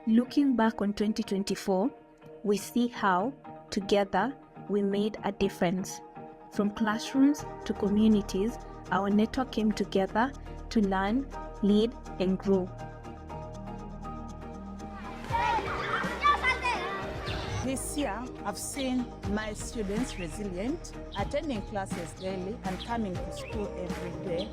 Looking back on 2024, we see how, together, we made a difference. From classrooms to communities, our network came together to learn, lead, and grow. This year, I've seen my students resilient, attending classes daily and coming to school every day.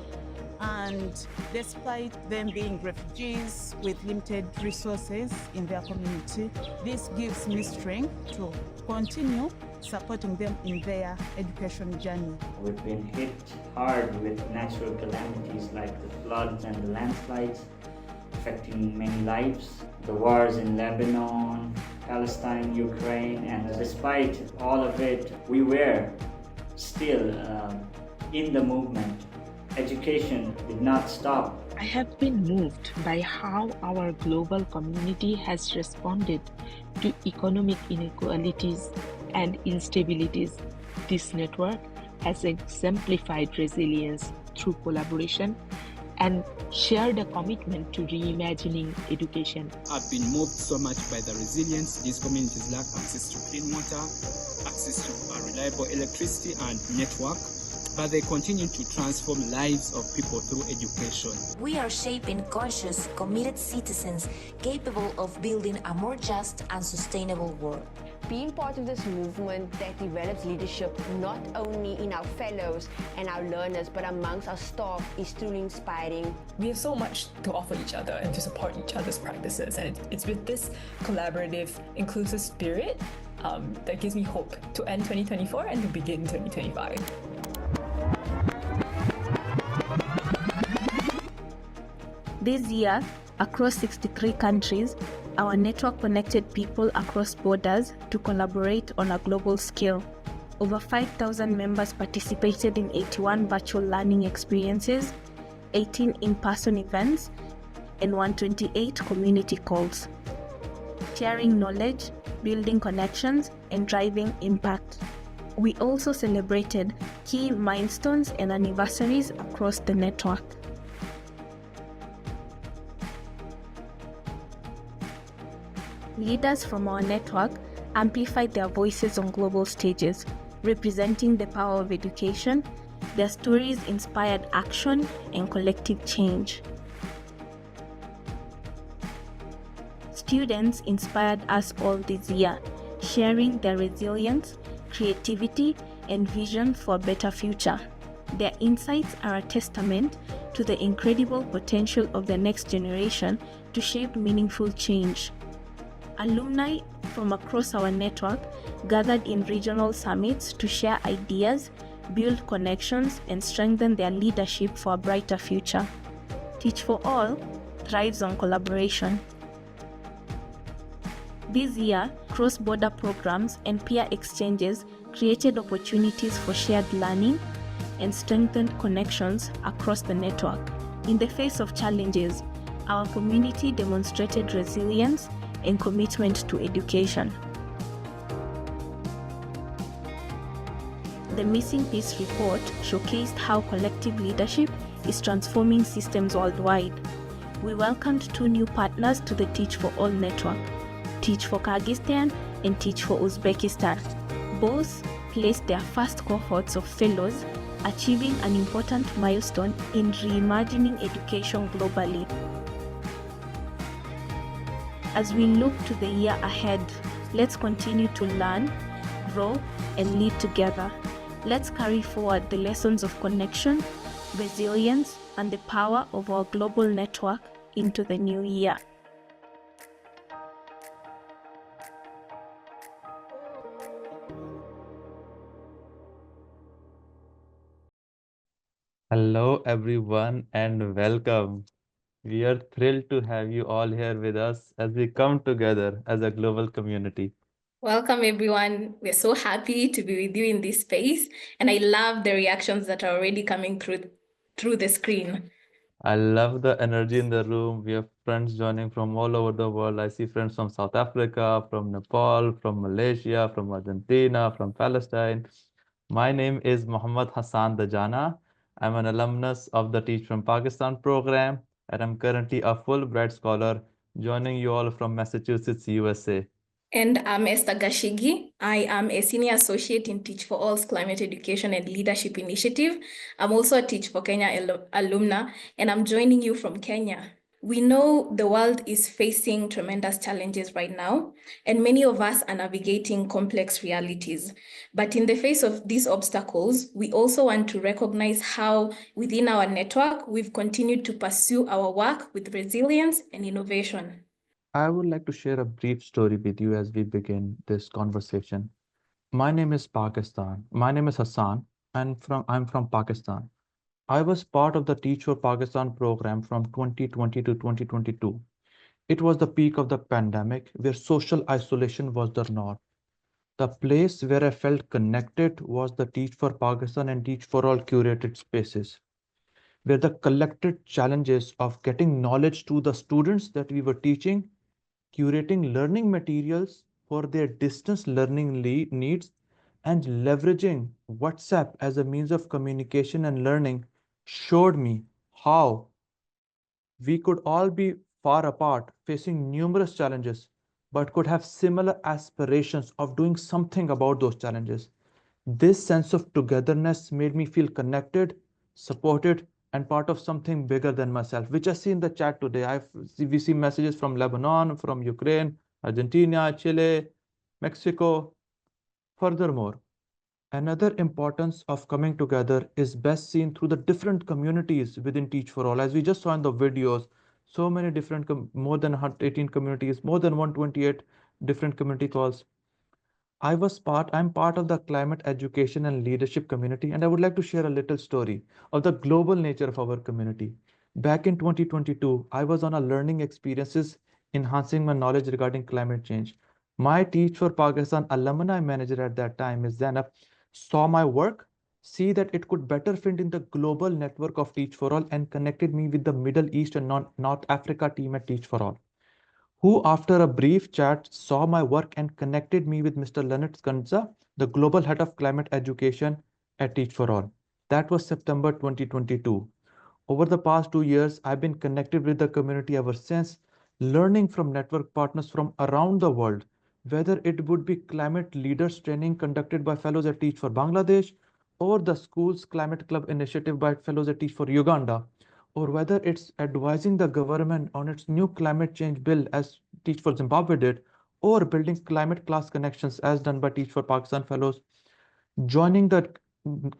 And despite them being refugees with limited resources in their community, this gives me strength to continue supporting them in their education journey. We've been hit hard with natural calamities like the floods and the landslides, affecting many lives. The wars in Lebanon, Palestine, Ukraine, and despite all of it, we were still in the movement. Education did not stop. I have been moved by how our global community has responded to economic inequalities and instabilities. This network has exemplified resilience through collaboration and shared a commitment to reimagining education. I've been moved so much by the resilience these communities lack: access to clean water, access to reliable electricity and network, but they continue to transform lives of people through education. We are shaping conscious, committed citizens capable of building a more just and sustainable world. Being part of this movement that develops leadership not only in our fellows and our learners, but amongst our staff is truly inspiring. We have so much to offer each other and to support each other's practices, and it's with this collaborative, inclusive spirit that gives me hope to end 2024 and to begin 2025. This year, across 63 countries, our network connected people across borders to collaborate on a global scale. Over 5,000 members participated in 81 virtual learning experiences, 18 in-person events, and 128 community calls. Sharing knowledge, building connections, and driving impact. We also celebrated key milestones and anniversaries across the network. Leaders from our network amplified their voices on global stages, representing the power of education. Their stories inspired action and collective change. Students inspired us all this year, sharing their resilience, creativity, and vision for a better future. Their insights are a testament to the incredible potential of the next generation to shape meaningful change. Alumni from across our network gathered in regional summits to share ideas, build connections, and strengthen their leadership for a brighter future. Teach for All thrives on collaboration. This year, cross-border programs and peer exchanges created opportunities for shared learning and strengthened connections across the network. In the face of challenges, our community demonstrated resilience and commitment to education. The Missing Piece report showcased how collective leadership is transforming systems worldwide. We welcomed 2 new partners to the Teach for All network, Teach for Kyrgyzstan and Teach for Uzbekistan. Both placed their first cohorts of fellows, achieving an important milestone in reimagining education globally. As we look to the year ahead, let's continue to learn, grow, and lead together. Let's carry forward the lessons of connection, resilience, and the power of our global network into the new year. Hello, everyone, and welcome. We are thrilled to have you all here with us as we come together as a global community. Welcome, everyone. We're so happy to be with you in this space, and I love the reactions that are already coming through the screen. I love the energy in the room. We have friends joining from all over the world. I see friends from South Africa, from Nepal, from Malaysia, from Argentina, from Palestine. My name is Muhammad Hassan Dajana. I'm an alumnus of the Teach from Pakistan program, and I'm currently a Fulbright scholar joining you all from Massachusetts, USA. And I'm Esther Gashigi. I am a senior associate in Teach for All's Climate Education and Leadership Initiative. I'm also a Teach for Kenya alumna, and I'm joining you from Kenya. We know the world is facing tremendous challenges right now, and many of us are navigating complex realities. But in the face of these obstacles, we also want to recognize how within our network, we've continued to pursue our work with resilience and innovation. I would like to share a brief story with you as we begin this conversation. My name is Pakistan. My name is Hassan, and I'm from Pakistan. I was part of the Teach for Pakistan program from 2020 to 2022. It was the peak of the pandemic where social isolation was the norm. The place where I felt connected was the Teach for Pakistan and Teach for All curated spaces, where the collected challenges of getting knowledge to the students that we were teaching, curating learning materials for their distance learning needs, and leveraging WhatsApp as a means of communication and learning showed me how we could all be far apart, facing numerous challenges, but could have similar aspirations of doing something about those challenges. This sense of togetherness made me feel connected, supported, and part of something bigger than myself, which I see in the chat today. We see messages from Lebanon, from Ukraine, Argentina, Chile, Mexico. Furthermore, another importance of coming together is best seen through the different communities within Teach for All. As we just saw in the videos, so many different, more than 118 communities, more than 128 different community calls. I'm part of the climate education and leadership community, and I would like to share a little story of the global nature of our community. Back in 2022, I was on a learning experiences enhancing my knowledge regarding climate change. My Teach for Pakistan alumni manager at that time, Ms. Zainab, saw my work, see that it could better fit in the global network of Teach for All, and connected me with the Middle East and North Africa team at Teach for All, who, after a brief chat, saw my work and connected me with Mr. Leonard Skanza, the Global Head of Climate Education at Teach for All. That was September 2022. Over the past 2 years, I've been connected with the community ever since, learning from network partners from around the world, whether it would be climate leaders training conducted by fellows at Teach for Bangladesh, or the school's climate club initiative by fellows at Teach for Uganda, or whether it's advising the government on its new climate change bill as Teach for Zimbabwe did, or building climate class connections as done by Teach for Pakistan fellows. Joining the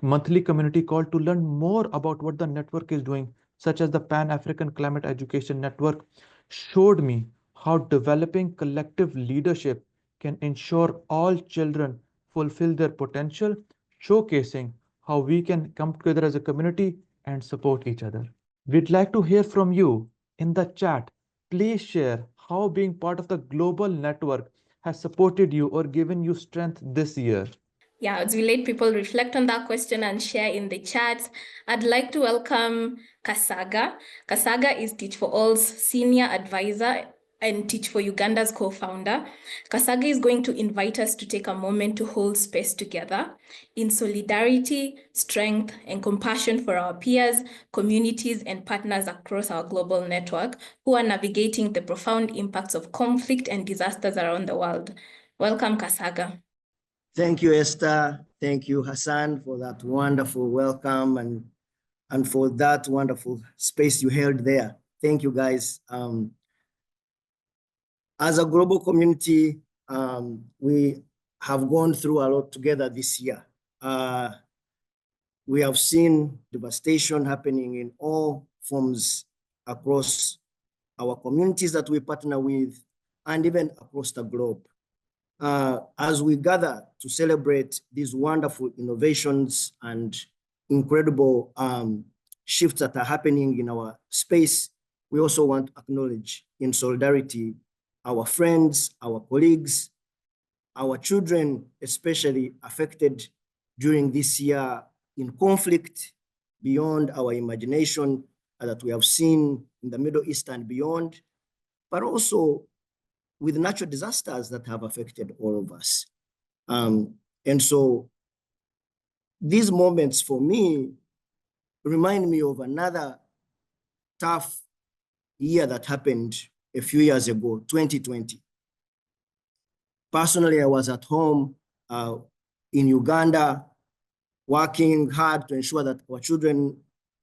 monthly community call to learn more about what the network is doing, such as the Pan-African Climate Education Network, showed me how developing collective leadership can ensure all children fulfill their potential, showcasing how we can come together as a community and support each other. We'd like to hear from you in the chat. Please share how being part of the global network has supported you or given you strength this year. Yeah, as we let people reflect on that question and share in the chat, I'd like to welcome Kasaga. Kasaga is Teach for All's senior advisor and Teach for Uganda's co-founder. Kasaga is going to invite us to take a moment to hold space together in solidarity, strength, and compassion for our peers, communities, and partners across our global network who are navigating the profound impacts of conflict and disasters around the world. Welcome, Kasaga. Thank you, Esther. Thank you, Hassan, for that wonderful welcome and for that wonderful space you held there. Thank you, guys. As a global community, we have gone through a lot together this year. We have seen devastation happening in all forms across our communities that we partner with and even across the globe. As we gather to celebrate these wonderful innovations and incredible shifts that are happening in our space, we also want to acknowledge in solidarity our friends, our colleagues, our children, especially affected during this year in conflict beyond our imagination that we have seen in the Middle East and beyond, but also with natural disasters that have affected all of us. And so these moments for me remind me of another tough year that happened a few years ago, 2020. Personally, I was at home in Uganda, working hard to ensure that our children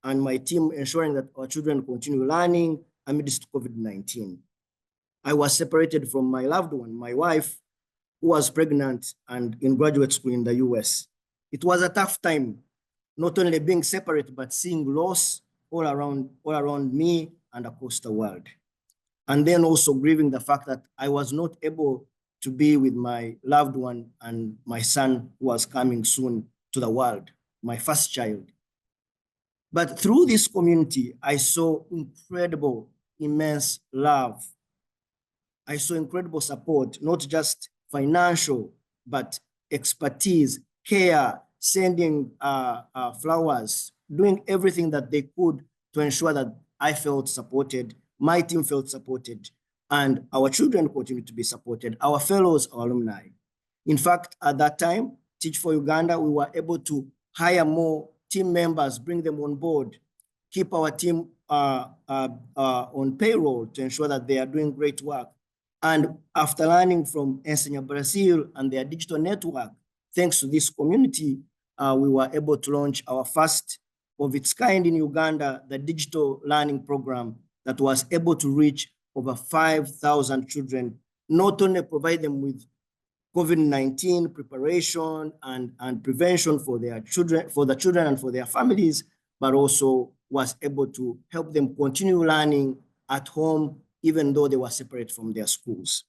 and my team ensuring that our children continue learning amidst COVID-19. I was separated from my loved one, my wife, who was pregnant and in graduate school in the US. It was a tough time, not only being separate, but seeing loss all around me and across the world. And then also grieving the fact that I was not able to be with my loved one and my son who was coming soon to the world, my first child. But through this community, I saw incredible, immense love. I saw incredible support, not just financial, but expertise, care, sending flowers, doing everything that they could to ensure that I felt supported, my team felt supported, and our children continue to be supported, our fellows, our alumni. In fact, at that time, Teach for Uganda, we were able to hire more team members, bring them on board, keep our team on payroll to ensure that they are doing great work. And after learning from Ensenya Brazil and their digital network, thanks to this community, we were able to launch our first of its kind in Uganda, the digital learning program that was able to reach over 5,000 children, not only provide them with COVID-19 preparation and prevention for their children, for the children and for their families, but also was able to help them continue learning at home, even though they were separate from their schools.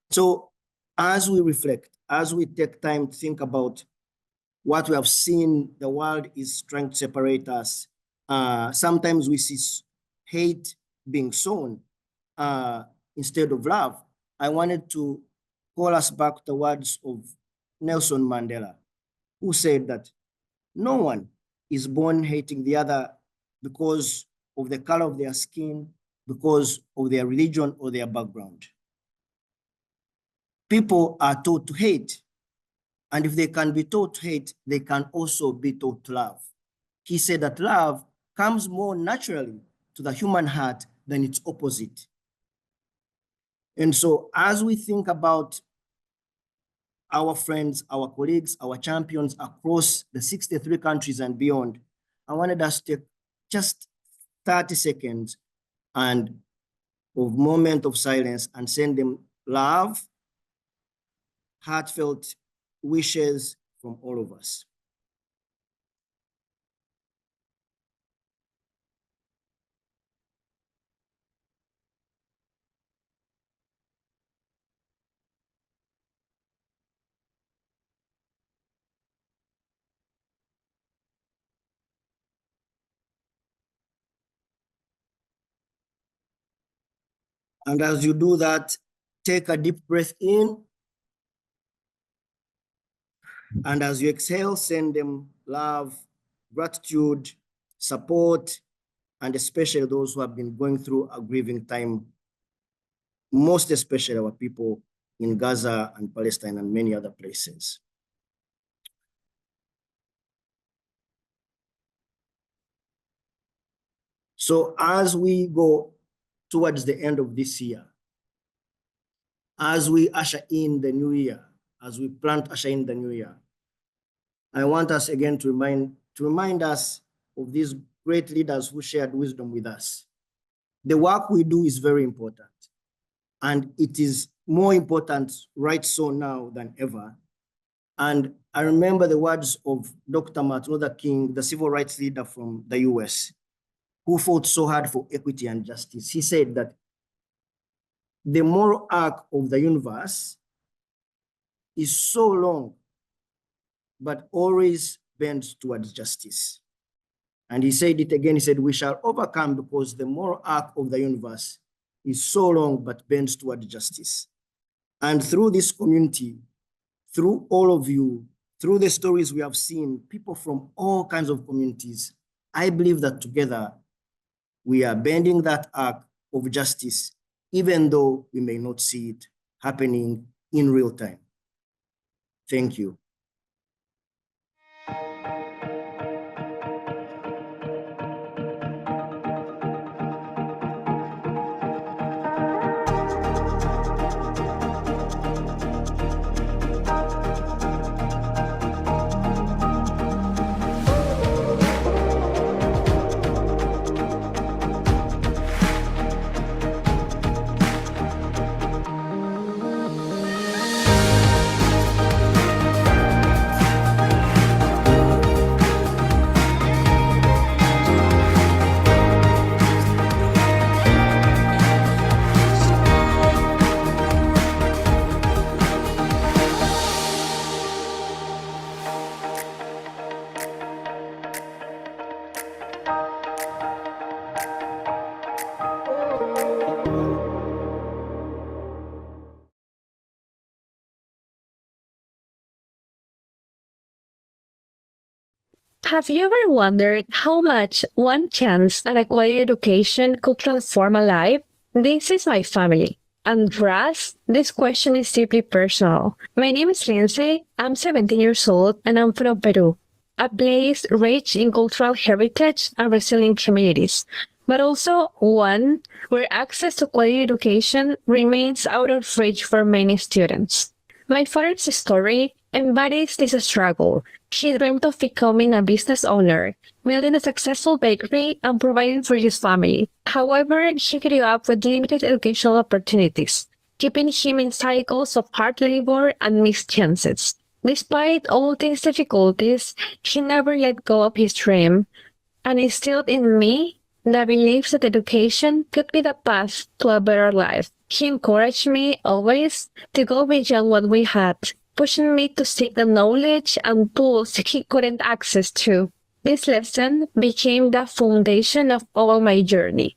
So as we reflect, as we take time to think about what we have seen, the world is trying to separate us. Sometimes we see hate being sown instead of love. I wanted to call us back to the words of Nelson Mandela, who said that no one is born hating the other because of the color of their skin, because of their religion or their background. People are taught to hate, and if they can be taught to hate, they can also be taught to love. He said that love comes more naturally to the human heart than its opposite. And so as we think about our friends, our colleagues, our champions across the 63 countries and beyond, I wanted us to take just 30 seconds and of moment of silence and send them love, heartfelt wishes from all of us. And as you do that, take a deep breath in. And as you exhale, send them love, gratitude, support, and especially those who have been going through a grieving time, most especially our people in Gaza and Palestine and many other places. So as we go towards the end of this year, as we usher in the new year, as we plan to usher in the new year, I want us again to remind us of these great leaders who shared wisdom with us. The work we do is very important, and it is more important right so now than ever. And I remember the words of Dr. Martin Luther King, the civil rights leader from the US, who fought so hard for equity and justice. He said that the moral arc of the universe is so long, but always bends towards justice. And he said it again, he said, we shall overcome because the moral arc of the universe is so long, but bends towards justice. And through this community, through all of you, through the stories we have seen, people from all kinds of communities, I believe that together we are bending that arc of justice, even though we may not see it happening in real time. Thank you. Have you ever wondered how much one chance at a quality education could transform a life? This is my family. And for us, this question is deeply personal. My name is Lindsay, I'm 17 years old, and I'm from Peru, a place rich in cultural heritage and resilient communities, but also one where access to quality education remains out of reach for many students. My father's story embodies this struggle. He dreamed of becoming a business owner, building a successful bakery, and providing for his family. However, he grew up with limited educational opportunities, keeping him in cycles of hard labor and missed chances. Despite all these difficulties, he never let go of his dream, and instilled in me the belief that education could be the path to a better life. He encouraged me always to go beyond what we had, pushing me to seek the knowledge and tools he couldn't access to. This lesson became the foundation of all my journey.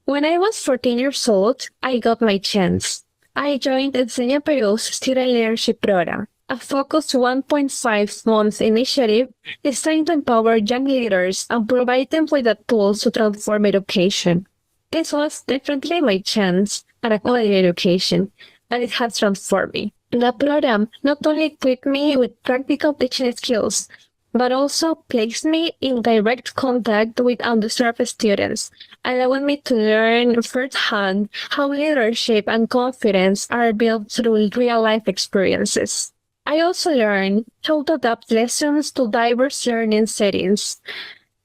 When I was 14 years old, I got my chance. I joined Enseña Peru's Student Leadership Program, a focused 1.5-month initiative designed to empower young leaders and provide them with the tools to transform education. This was definitely my chance at a quality education, and it has transformed me. The program not only equipped me with practical teaching skills, but also placed me in direct contact with underserved students, allowing me to learn firsthand how leadership and confidence are built through real-life experiences. I also learned how to adapt lessons to diverse learning settings,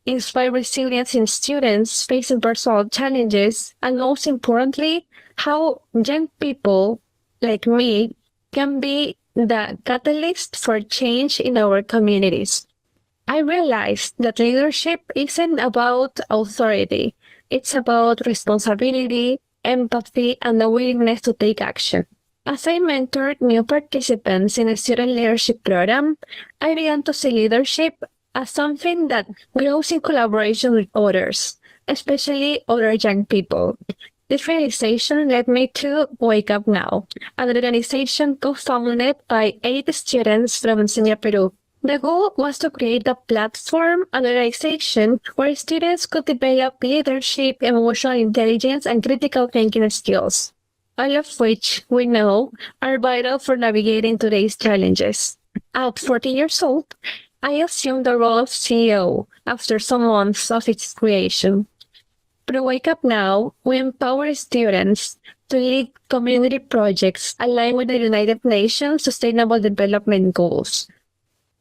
inspire resilience in students facing personal challenges, and most importantly, how young people like me can be the catalyst for change in our communities. I realized that leadership isn't about authority. It's about responsibility, empathy, and the willingness to take action. As I mentored new participants in a student leadership program, I began to see leadership as something that grows in collaboration with others, especially other young people. This realization led me to Wake Up Now, an organization co-founded by 8 students from Enseña Peru. The goal was to create a platform and organization where students could develop leadership, emotional intelligence, and critical thinking skills, all of which we know are vital for navigating today's challenges. At 14 years old, I assumed the role of CEO after some months of its creation. Through Wake Up Now, we empower students to lead community projects aligned with the United Nations Sustainable Development Goals.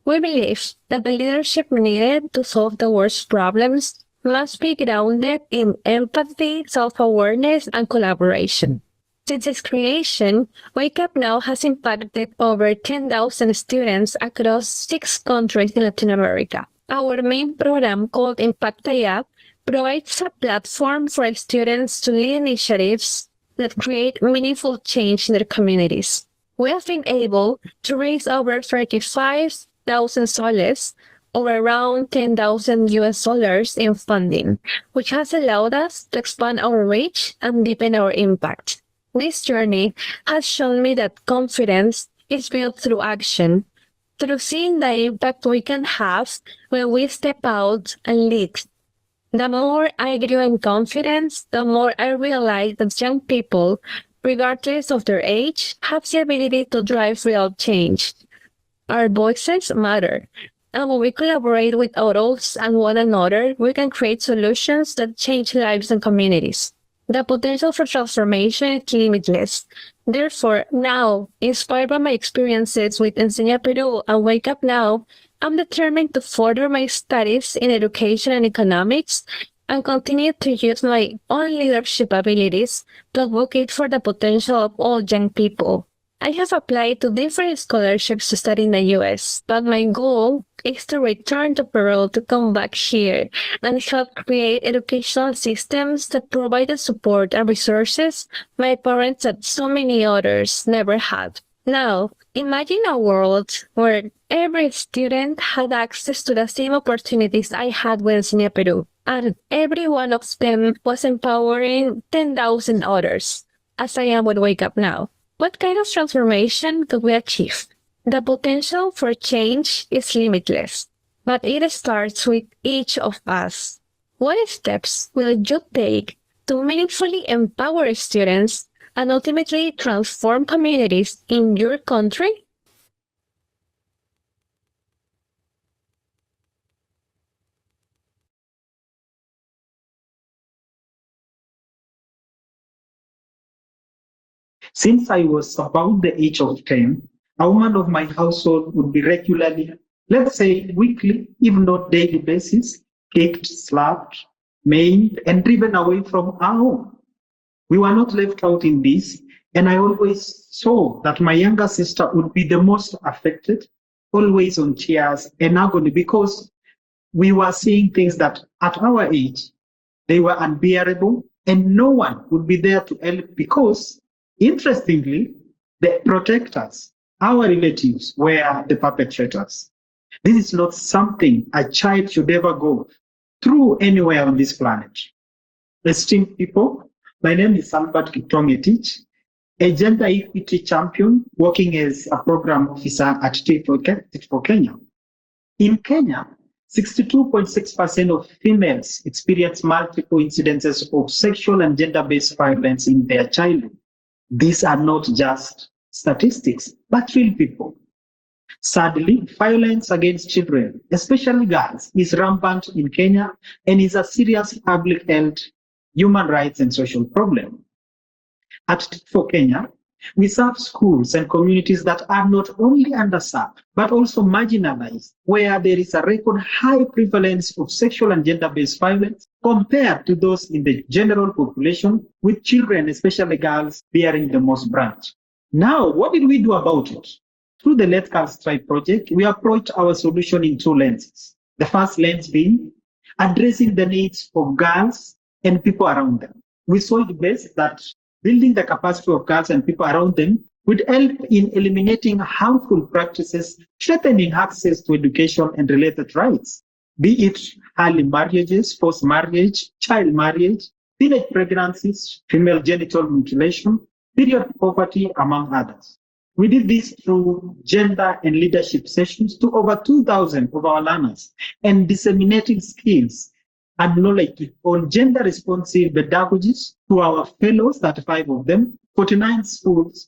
We believe that the leadership needed to solve the world's problems must be grounded in empathy, self-awareness, and collaboration. Since its creation, Wake Up Now has impacted over 10,000 students across 6 countries in Latin America. Our main program, called Impact Up, provides a platform for students to lead initiatives that create meaningful change in their communities. We have been able to raise over 35,000 soles, or around $10,000 in funding, which has allowed us to expand our reach and deepen our impact. This journey has shown me that confidence is built through action, through seeing the impact we can have when we step out and lead. The more I grew in confidence, the more I realized that young people, regardless of their age, have the ability to drive real change. Our voices matter, and when we collaborate with adults and one another, we can create solutions that change lives and communities. The potential for transformation is limitless. Therefore, now, inspired by my experiences with Enseña Peru and Wake Up Now, I'm determined to further my studies in education and economics and continue to use my own leadership abilities to advocate for the potential of all young people. I have applied to different scholarships to study in the US, but my goal is to return to Peru to come back here and help create educational systems that provide the support and resources my parents and so many others never had. Now, imagine a world where every student had access to the same opportunities I had with Enseña Peru, and every one of them was empowering 10,000 others, as I am with Wake Up Now. What kind of transformation could we achieve? The potential for change is limitless. but it starts with each of us. What steps will you take to meaningfully empower students and ultimately transform communities in your country? Since I was about the age of 10, a woman of my household would be regularly, let's say weekly, if not daily basis, kicked, slapped, maimed, and driven away from our home. We were not left out in this, and I always saw that my younger sister would be the most affected, always on tears and agony, because we were seeing things that at our age, they were unbearable, and no one would be there to help because, interestingly, the protectors, our relatives, were the perpetrators. This is not something a child should ever go through anywhere on this planet. Esteemed people, my name is Albert Kiptongetich, a gender equity champion working as a program officer at Teach for Kenya. In Kenya, 62.6% of females experience multiple incidences of sexual and gender-based violence in their childhood. These are not just statistics, but real people. Sadly, violence against children, especially girls, is rampant in Kenya and is a serious public health, human rights, and social problem. At Teach for Kenya, we serve schools and communities that are not only underserved, but also marginalized, where there is a record high prevalence of sexual and gender-based violence compared to those in the general population, with children, especially girls, bearing the most brunt. Now, what did we do about it? Through the Let Girls Try project, we approached our solution in two lenses. The first lens being addressing the needs of girls and people around them. We saw it best that building the capacity of girls and people around them would help in eliminating harmful practices, strengthening access to education and related rights, be it early marriages, forced marriage, child marriage, teenage pregnancies, female genital mutilation, period poverty, among others. We did this through gender and leadership sessions to over 2,000 of our learners and disseminating skills and knowledge on gender responsive pedagogies to our fellows, 35 of them, 49 schools,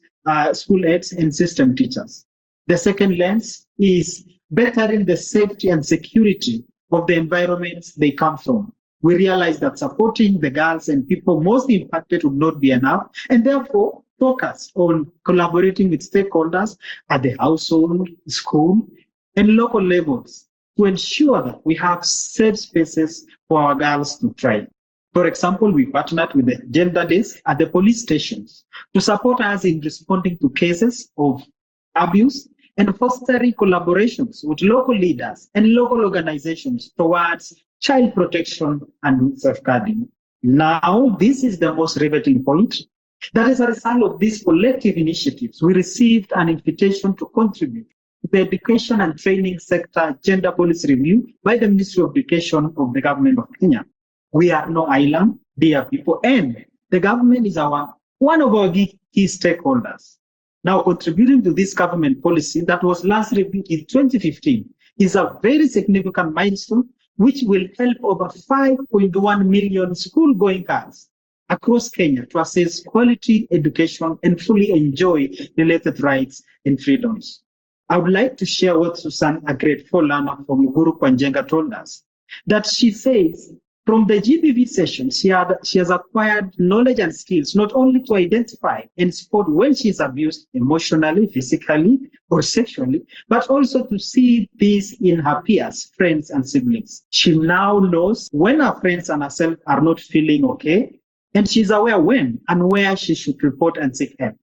school aides, and system teachers. The second lens is bettering the safety and security of the environments they come from. We realize that supporting the girls and people most impacted would not be enough, and therefore focus on collaborating with stakeholders at the household, school, and local levels to ensure that we have safe spaces for our girls to thrive. For example, we partnered with the gender desk at the police stations to support us in responding to cases of abuse and fostering collaborations with local leaders and local organizations towards child protection and safeguarding. Now, this is the most riveting point. That as a result of these collective initiatives, we received an invitation to contribute to the education and training sector gender policy review by the Ministry of Education of the Government of Kenya. We are no island, dear people, and the government is one of our key stakeholders. Now, contributing to this government policy that was last reviewed in 2015 is a very significant milestone which will help over 5.1 million school-going girls across Kenya to access quality education and fully enjoy related rights and freedoms. I would like to share what Susan, a grade 4 learner from Guru Kwanjenga, told us, that she says from the GBV session, she has acquired knowledge and skills not only to identify and support when she is abused emotionally, physically, or sexually, but also to see this in her peers, friends, and siblings. She now knows when her friends and herself are not feeling okay, and she's aware when and where she should report and seek help.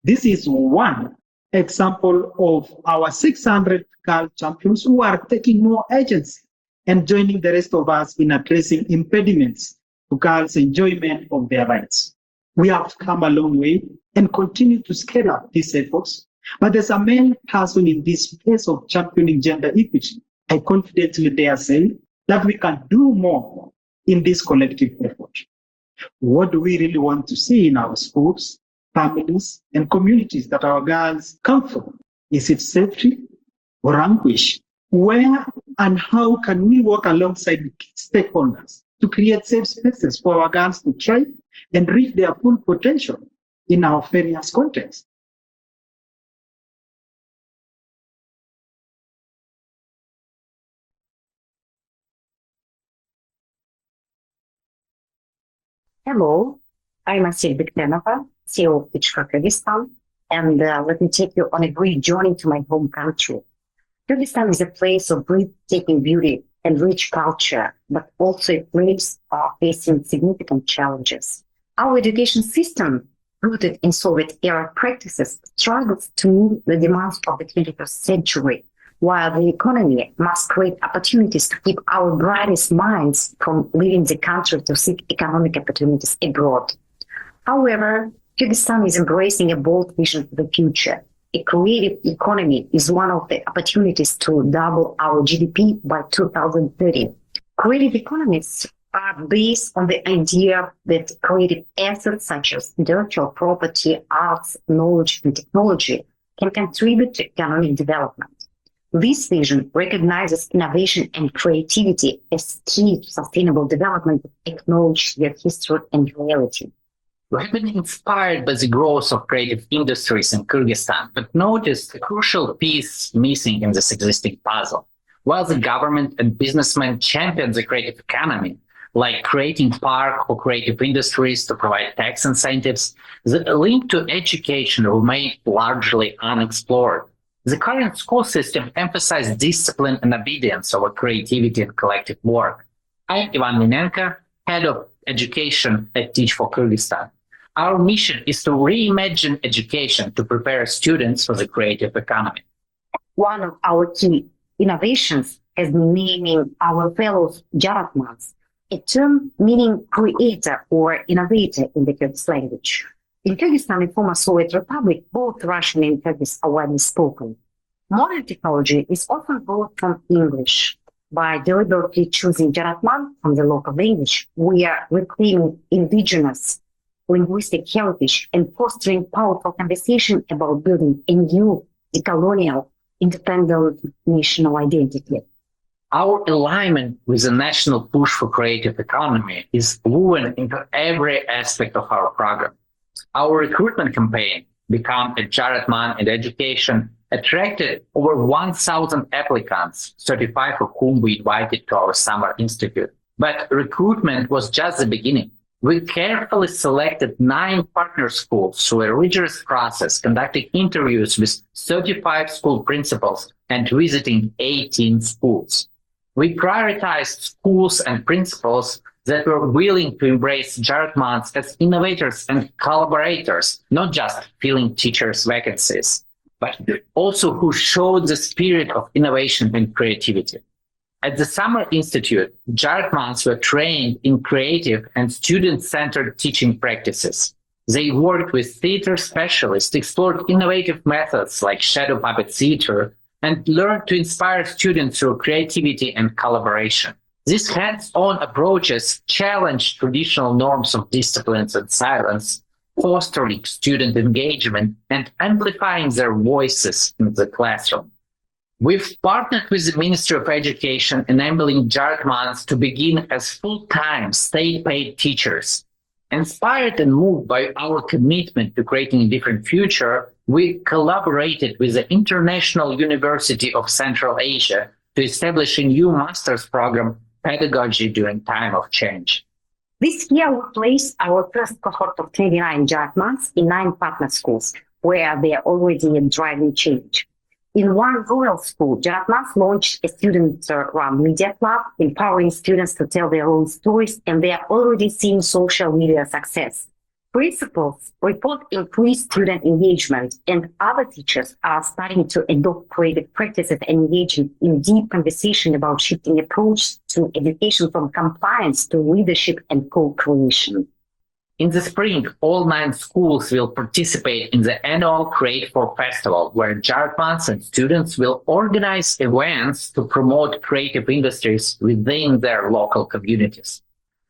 This is one example of our 600 girl champions who are taking more agency and joining the rest of us in addressing impediments to girls' enjoyment of their rights. We have come a long way and continue to scale up these efforts, but as a male person in this space of championing gender equity, I confidently dare say that we can do more in this collective effort. What do we really want to see in our schools, families, and communities that our girls come from? Is it safety or anguish? Where And how can we work alongside stakeholders to create safe spaces for our girls to thrive and reach their full potential in our various contexts? Hello, I'm Asil Biktenova, CEO of Teach for Kyrgyzstan, and let me take you on a great journey to my home country. Kyrgyzstan is a place of breathtaking beauty and rich culture, but also a place facing significant challenges. Our education system, rooted in Soviet-era practices, struggles to meet the demands of the 21st century, while the economy must create opportunities to keep our brightest minds from leaving the country to seek economic opportunities abroad. However, Kyrgyzstan is embracing a bold vision for the future. A creative economy is one of the opportunities to double our GDP by 2030. Creative economies are based on the idea that creative assets such as intellectual property, arts, knowledge, and technology can contribute to economic development. This vision recognizes innovation and creativity as key to sustainable development that acknowledge their history and reality. We have been inspired by the growth of creative industries in Kyrgyzstan, but noticed a crucial piece missing in this existing puzzle. While the government and businessmen champion the creative economy, like creating park for creative industries to provide tax incentives, the link to education remained largely unexplored. The current school system emphasizes discipline and obedience over creativity and collective work. I'm Ivan Minenko, head of education at Teach for Kyrgyzstan. Our mission is to reimagine education to prepare students for the creative economy. One of our key innovations has been naming our fellows Jaratmans, a term meaning creator or innovator in the Kyrgyz language. In Kyrgyzstan and former Soviet Republic, both Russian and Kyrgyz are widely spoken. Modern technology is often brought from English. By deliberately choosing Jaratman from the local language, we are reclaiming indigenous linguistic heritage and fostering powerful conversation about building a new decolonial, independent national identity. Our alignment with the national push for creative economy is woven into every aspect of our program. Our recruitment campaign, Become a Jaratman in Education, attracted over 1,000 applicants, 35 of whom we invited to our summer institute. But recruitment was just the beginning. We carefully selected 9 partner schools through a rigorous process, conducting interviews with 35 school principals and visiting 18 schools. We prioritized schools and principals that were willing to embrace Jaratmans as innovators and collaborators, not just filling teachers' vacancies, but also who showed the spirit of innovation and creativity. At the Summer Institute, Jaratmans were trained in creative and student-centered teaching practices. They worked with theater specialists, explored innovative methods like shadow puppet theater, and learned to inspire students through creativity and collaboration. These hands-on approaches challenge traditional norms of disciplines and silence, fostering student engagement and amplifying their voices in the classroom. We've partnered with the Ministry of Education, enabling Jaratmans to begin as full-time state-paid teachers. Inspired and moved by our commitment to creating a different future, we collaborated with the International University of Central Asia to establish a new master's program, Pedagogy During Time of Change. This year, we placed our first cohort of 29 Jaratmans in 9 partner schools, where they are already driving change. In one rural school, Jaratmans launched a student-run media club, empowering students to tell their own stories, and they are already seeing social media success. Principals report increased student engagement, and other teachers are starting to adopt creative practices and engaging in deep conversation about shifting approach to education from compliance to leadership and co-creation. In the spring, all 9 schools will participate in the annual Create for Festival, where Jaratmans and students will organize events to promote creative industries within their local communities.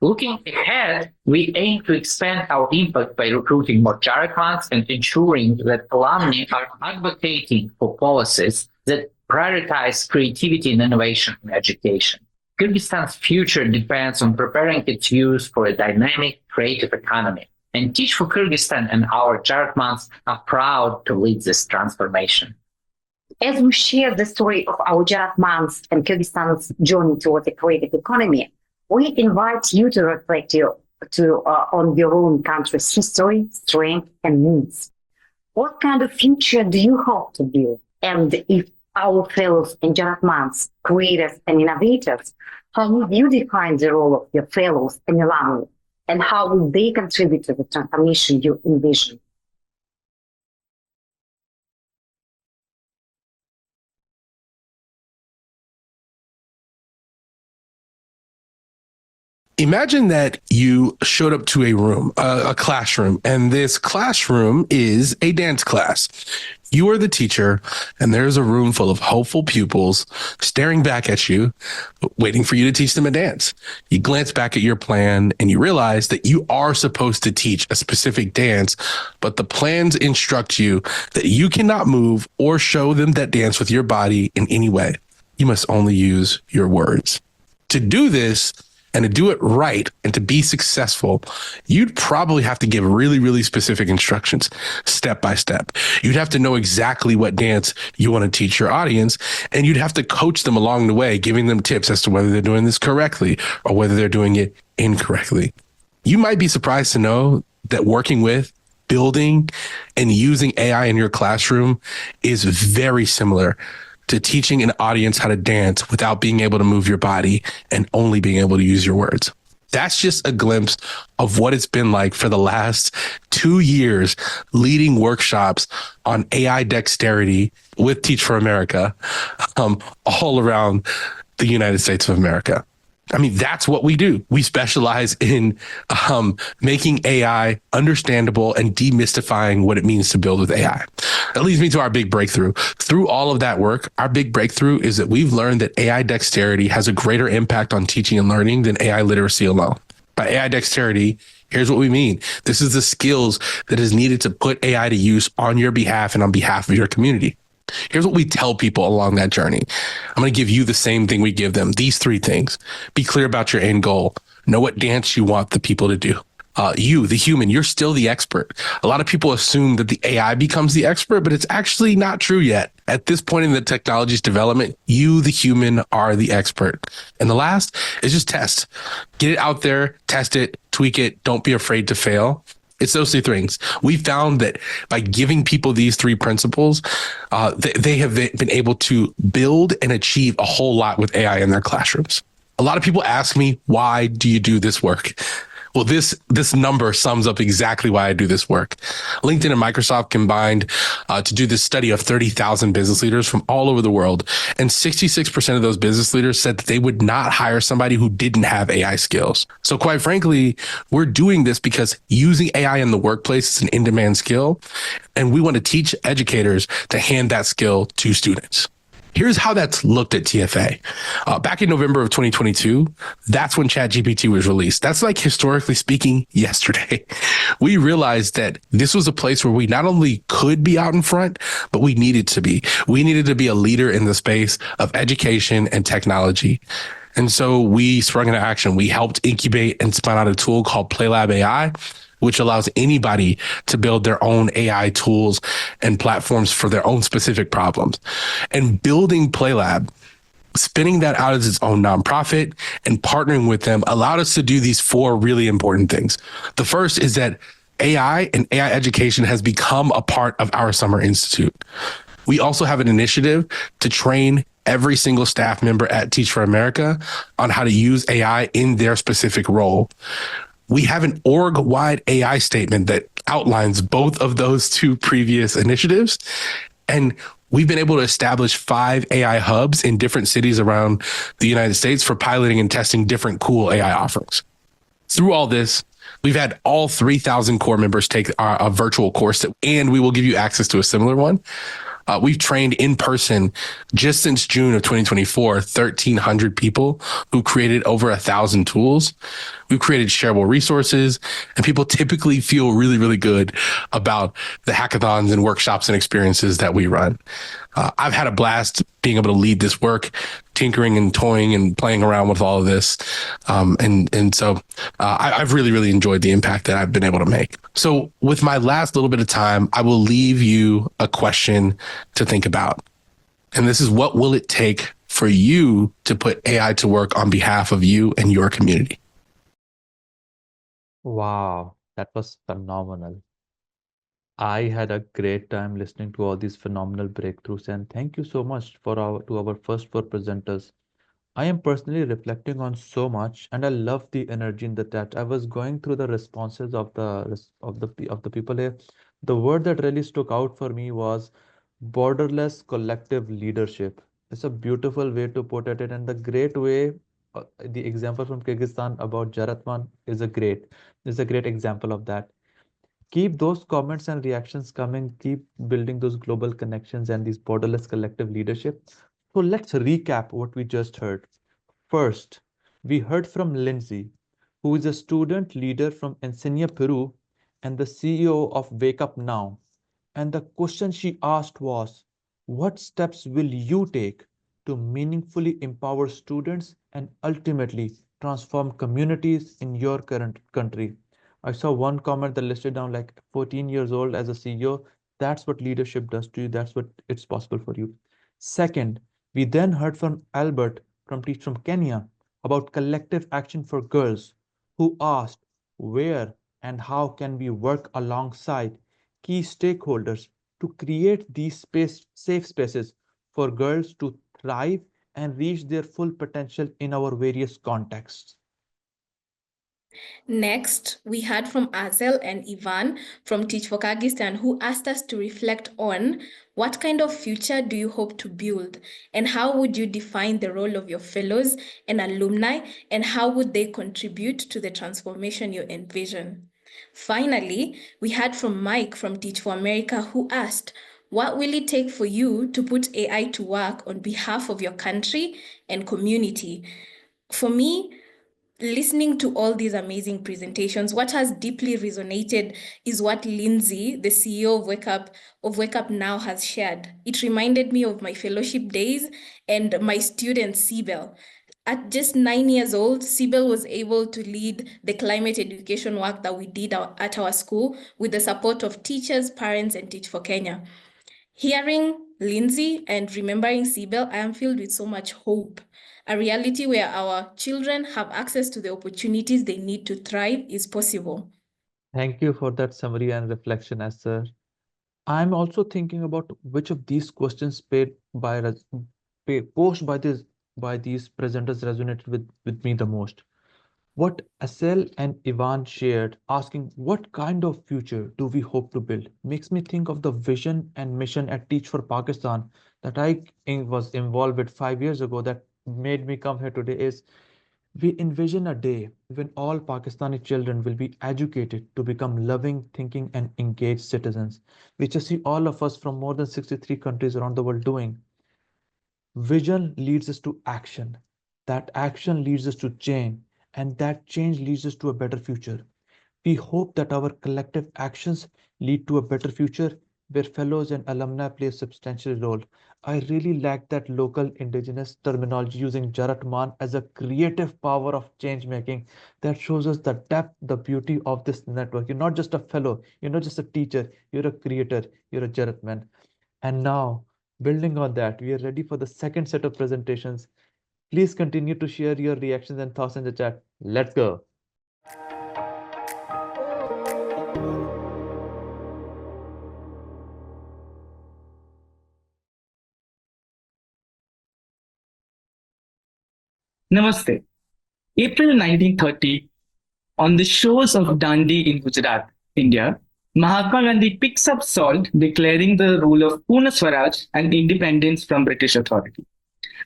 Looking ahead, we aim to expand our impact by recruiting more Jaratmans and ensuring that alumni are advocating for policies that prioritize creativity and innovation in education. Kyrgyzstan's future depends on preparing its youth for a dynamic, creative economy. And Teach for Kyrgyzstan and our Jaratmans are proud to lead this transformation. As we share the story of our Jaratmans and Kyrgyzstan's journey towards a creative economy, we invite you to reflect on your own country's history, strength, and needs. What kind of future do you hope to build? And if our fellows and Jaratmans, creators and innovators, how would you define the role of your fellows and alumni? And how will they contribute to the transformation you envision? Imagine that you showed up to a room, a classroom, and this classroom is a dance class. You are the teacher, and there's a room full of hopeful pupils staring back at you, waiting for you to teach them a dance. You glance back at your plan, and you realize that you are supposed to teach a specific dance, but the plans instruct you that you cannot move or show them that dance with your body in any way. You must only use your words. To do this, and to do it right and to be successful, you'd probably have to give really, really specific instructions step by step. You'd have to know exactly what dance you want to teach your audience, and you'd have to coach them along the way, giving them tips as to whether they're doing this correctly or whether they're doing it incorrectly. You might be surprised to know that working with, building, and using AI in your classroom is very similar to teaching an audience how to dance without being able to move your body and only being able to use your words. That's just a glimpse of what it's been like for the last 2 years leading workshops on AI dexterity with Teach for America all around the United States of America. I mean, that's what we do. We specialize in making AI understandable and demystifying what it means to build with AI. That leads me to our big breakthrough. Through all of that work, our big breakthrough is that we've learned that AI dexterity has a greater impact on teaching and learning than AI literacy alone. By AI dexterity, here's what we mean. This is the skills that is needed to put AI to use on your behalf and on behalf of your community. Here's what we tell people along that journey. I'm going to give you the same thing we give them. These 3 things. Be clear about your end goal. Know what dance you want the people to do. You, the human, you're still the expert. A lot of people assume that the AI becomes the expert, but it's actually not true yet. At this point in the technology's development, you, the human, are the expert. And the last is just test. Get it out there, test it, tweak it. Don't be afraid to fail. It's those 3 things. We found that by giving people these 3 principles, they have been able to build and achieve a whole lot with AI in their classrooms. A lot of people ask me, why do you do this work? Well, this number sums up exactly why I do this work. LinkedIn and Microsoft combined to do this study of 30,000 business leaders from all over the world. And 66% of those business leaders said that they would not hire somebody who didn't have AI skills. So quite frankly, we're doing this because using AI in the workplace is an in-demand skill. And we want to teach educators to hand that skill to students. Here's how that's looked at TFA. Back in November of 2022, that's when ChatGPT was released. That's like, historically speaking, yesterday. We realized that this was a place where we not only could be out in front, but we needed to be. We needed to be a leader in the space of education and technology. And so we sprung into action. We helped incubate and spun out a tool called PlayLab AI, which allows anybody to build their own AI tools and platforms for their own specific problems. And building PlayLab, spinning that out as its own nonprofit and partnering with them allowed us to do these 4 really important things. The first is that AI and AI education has become a part of our Summer Institute. We also have an initiative to train every single staff member at Teach for America on how to use AI in their specific role. We have an org-wide AI statement that outlines both of those 2 previous initiatives. And we've been able to establish 5 AI hubs in different cities around the United States for piloting and testing different cool AI offerings. Through all this, we've had all 3,000 core members take a virtual course, and we will give you access to a similar one. We've trained in person just since June of 2024, 1,300 people who created over 1,000 tools. We've created shareable resources, and people typically feel really, really good about the hackathons and workshops and experiences that we run. I've had a blast being able to lead this work, tinkering and toying and playing around with all of this. So I've really, really enjoyed the impact that I've been able to make. So with my last little bit of time, I will leave you a question to think about. And this is, what will it take for you to put AI to work on behalf of you and your community? Wow, that was phenomenal. I had a great time listening to all these phenomenal breakthroughs, and thank you so much to our first four presenters. I am personally reflecting on so much, and I love the energy in the chat. I was going through the responses of the people here. The word that really stuck out for me was borderless collective leadership. It's a beautiful way to put it, and the great way. The example from Kyrgyzstan about Jaratman is a great example of that. Keep those comments and reactions coming. Keep building those global connections and these borderless collective leadership. So let's recap what we just heard. First, we heard from Lindsay, who is a student leader from Enseña Peru and the CEO of Wake Up Now. And the question she asked was, what steps will you take to meaningfully empower students and ultimately transform communities in your current country? I saw one comment that listed down like 14 years old as a CEO. That's what leadership does to you. That's what it's possible for you. Second, we then heard from Albert from Kenya about collective action for girls, who asked where and how can we work alongside key stakeholders to create these safe spaces for girls to thrive and reach their full potential in our various contexts. Next, we heard from Azel and Ivan from Teach for Kyrgyzstan, who asked us to reflect on what kind of future do you hope to build, and how would you define the role of your fellows and alumni, and how would they contribute to the transformation you envision. Finally, we heard from Mike from Teach for America, who asked, what will it take for you to put AI to work on behalf of your country and community? For me, listening to all these amazing presentations, what has deeply resonated is what Lindsay, the CEO of Wake Up Now, has shared. It reminded me of my fellowship days and my student Sibel. At just 9 years old, Sibel was able to lead the climate education work that we did at our school with the support of teachers, parents, and Teach for Kenya. Hearing Lindsay and remembering Sibel, I am filled with so much hope. A reality where our children have access to the opportunities they need to thrive is possible. Thank you for that summary and reflection, Esther. I'm also thinking about which of these questions posed by these presenters resonated with me the most. What Asel and Ivan shared, asking what kind of future do we hope to build, makes me think of the vision and mission at Teach for Pakistan that I was involved with 5 years ago that made me come here today. Is we envision a day when all Pakistani children will be educated to become loving, thinking, and engaged citizens, which I see all of us from more than 63 countries around the world doing. Vision leads us to action. That action leads us to change, and that change leads us to a better future. We hope that our collective actions lead to a better future where fellows and alumni play a substantial role. I really like that local indigenous terminology using Jaratman as a creative power of change making that shows us the depth, the beauty of this network. You're not just a fellow, you're not just a teacher, you're a creator, you're a Jaratman. And now, building on that, we are ready for the second set of presentations. Please continue to share your reactions and thoughts in the chat. Let's go. Namaste. April 1930, on the shores of Dandi in Gujarat, India, Mahatma Gandhi picks up salt, declaring the rule of Purna Swaraj and independence from British authority.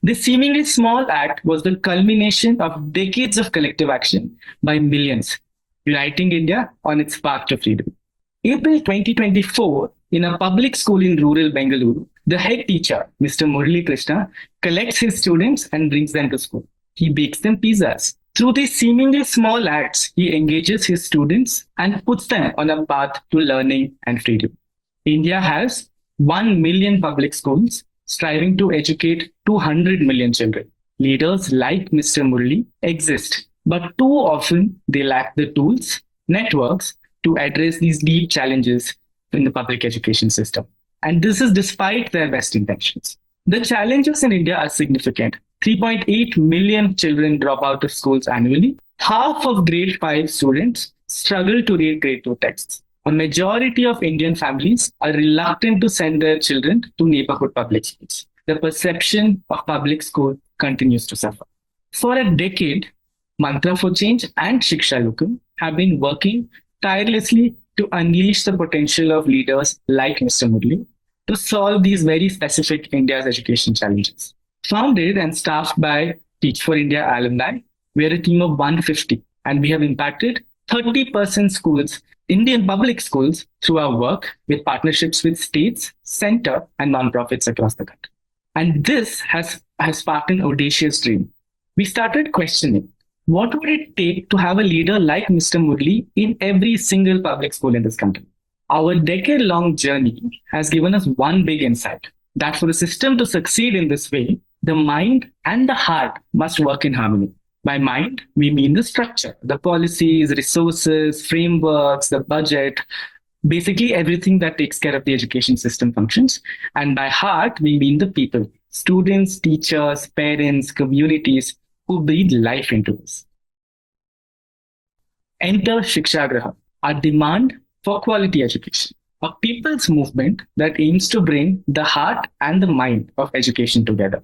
This seemingly small act was the culmination of decades of collective action by millions, uniting India on its path to freedom. April 2024, in a public school in rural Bengaluru, The head teacher, Mr. Murali Krishna, collects his students and brings them to school. He bakes them pizzas. Through these seemingly small acts, he engages his students and puts them on a path to learning and freedom. India has 1 million public schools striving to educate 200 million children. Leaders like Mr. Murali exist, but too often they lack the tools, networks to address these deep challenges in the public education system. And this is despite their best intentions. The challenges in India are significant. 3.8 million children drop out of schools annually. Half of grade 5 students struggle to read grade 2 texts. A majority of Indian families are reluctant to send their children to neighborhood public schools. The perception of public school continues to suffer. For a decade, Mantra for Change and Shiksha Lokam have been working tirelessly to unleash the potential of leaders like Mr. Murali to solve these very specific India's education challenges. Founded and staffed by Teach for India alumni, we are a team of 150 and we have impacted 30% schools, Indian public schools, through our work with partnerships with states, center, and nonprofits across the country. And this has sparked an audacious dream. We started questioning, what would it take to have a leader like Mr. Murali in every single public school in this country? Our decade-long journey has given us one big insight, that for the system to succeed in this way, the mind and the heart must work in harmony. By mind, we mean the structure, the policies, resources, frameworks, the budget, basically everything that takes care of the education system functions. And by heart, we mean the people, students, teachers, parents, communities who breathe life into this. Enter Shikshagraha, our demand for quality education, a people's movement that aims to bring the heart and the mind of education together.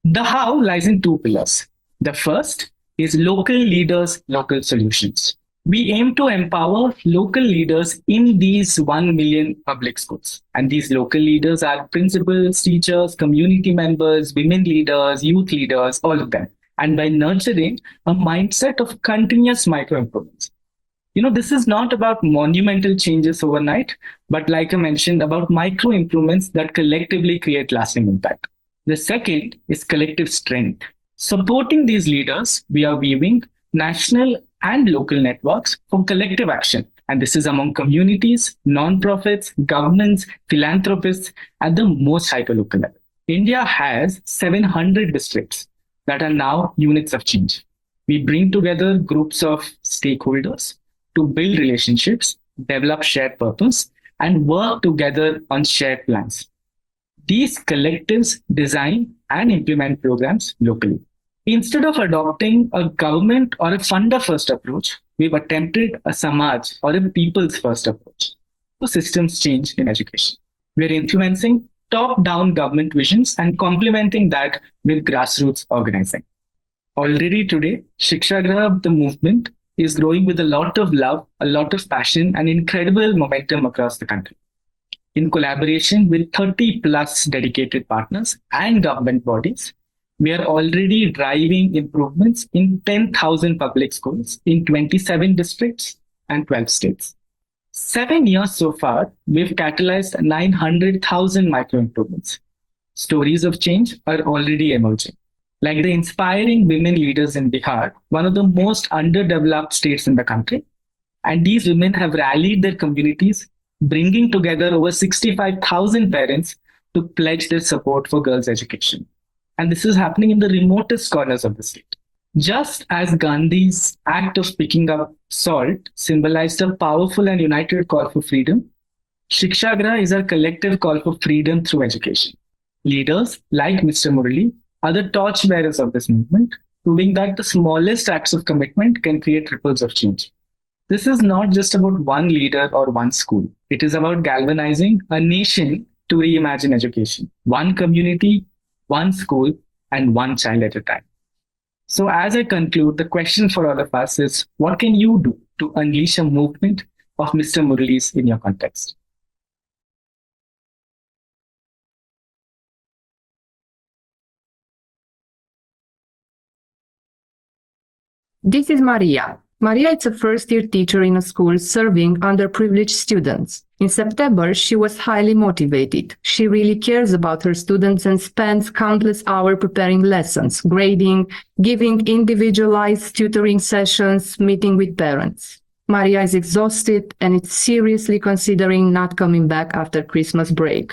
The how lies in two pillars. The first is local leaders, local solutions. We aim to empower local leaders in these 1 million public schools. And these local leaders are principals, teachers, community members, women leaders, youth leaders, all of them. And by nurturing a mindset of continuous micro improvements. This is not about monumental changes overnight, but like I mentioned, about micro improvements that collectively create lasting impact. The second is collective strength. Supporting these leaders, we are weaving national and local networks for collective action. And this is among communities, non-profits, governments, philanthropists at the most hyper-local level. India has 700 districts that are now units of change. We bring together groups of stakeholders to build relationships, develop shared purpose, and work together on shared plans. These collectives design and implement programs locally. Instead of adopting a government or a funder-first approach, we've attempted a Samaj or a people's-first approach to systems change in education. We're influencing top-down government visions and complementing that with grassroots organizing. Already today, Shikshagraha, the movement, is growing with a lot of love, a lot of passion, and incredible momentum across the country. In collaboration with 30 plus dedicated partners and government bodies, we are already driving improvements in 10,000 public schools in 27 districts and 12 states. 7 years so far, we've catalyzed 900,000 micro improvements. Stories of change are already emerging. Like the inspiring women leaders in Bihar, one of the most underdeveloped states in the country. And these women have rallied their communities, bringing together over 65,000 parents to pledge their support for girls' education. And this is happening in the remotest corners of the state. Just as Gandhi's act of picking up salt symbolized a powerful and united call for freedom, Shikshagraha is our collective call for freedom through education. Leaders like Mr. Murali are the torchbearers of this movement, proving that the smallest acts of commitment can create ripples of change. This is not just about one leader or one school. It is about galvanizing a nation to reimagine education, one community, one school, and one child at a time. So as I conclude, the question for all of us is, what can you do to unleash a movement of Mr. Murali's in your context? This is Maria. Maria is a first-year teacher in a school serving underprivileged students. In September, she was highly motivated. She really cares about her students and spends countless hours preparing lessons, grading, giving individualized tutoring sessions, meeting with parents. Maria is exhausted and is seriously considering not coming back after Christmas break.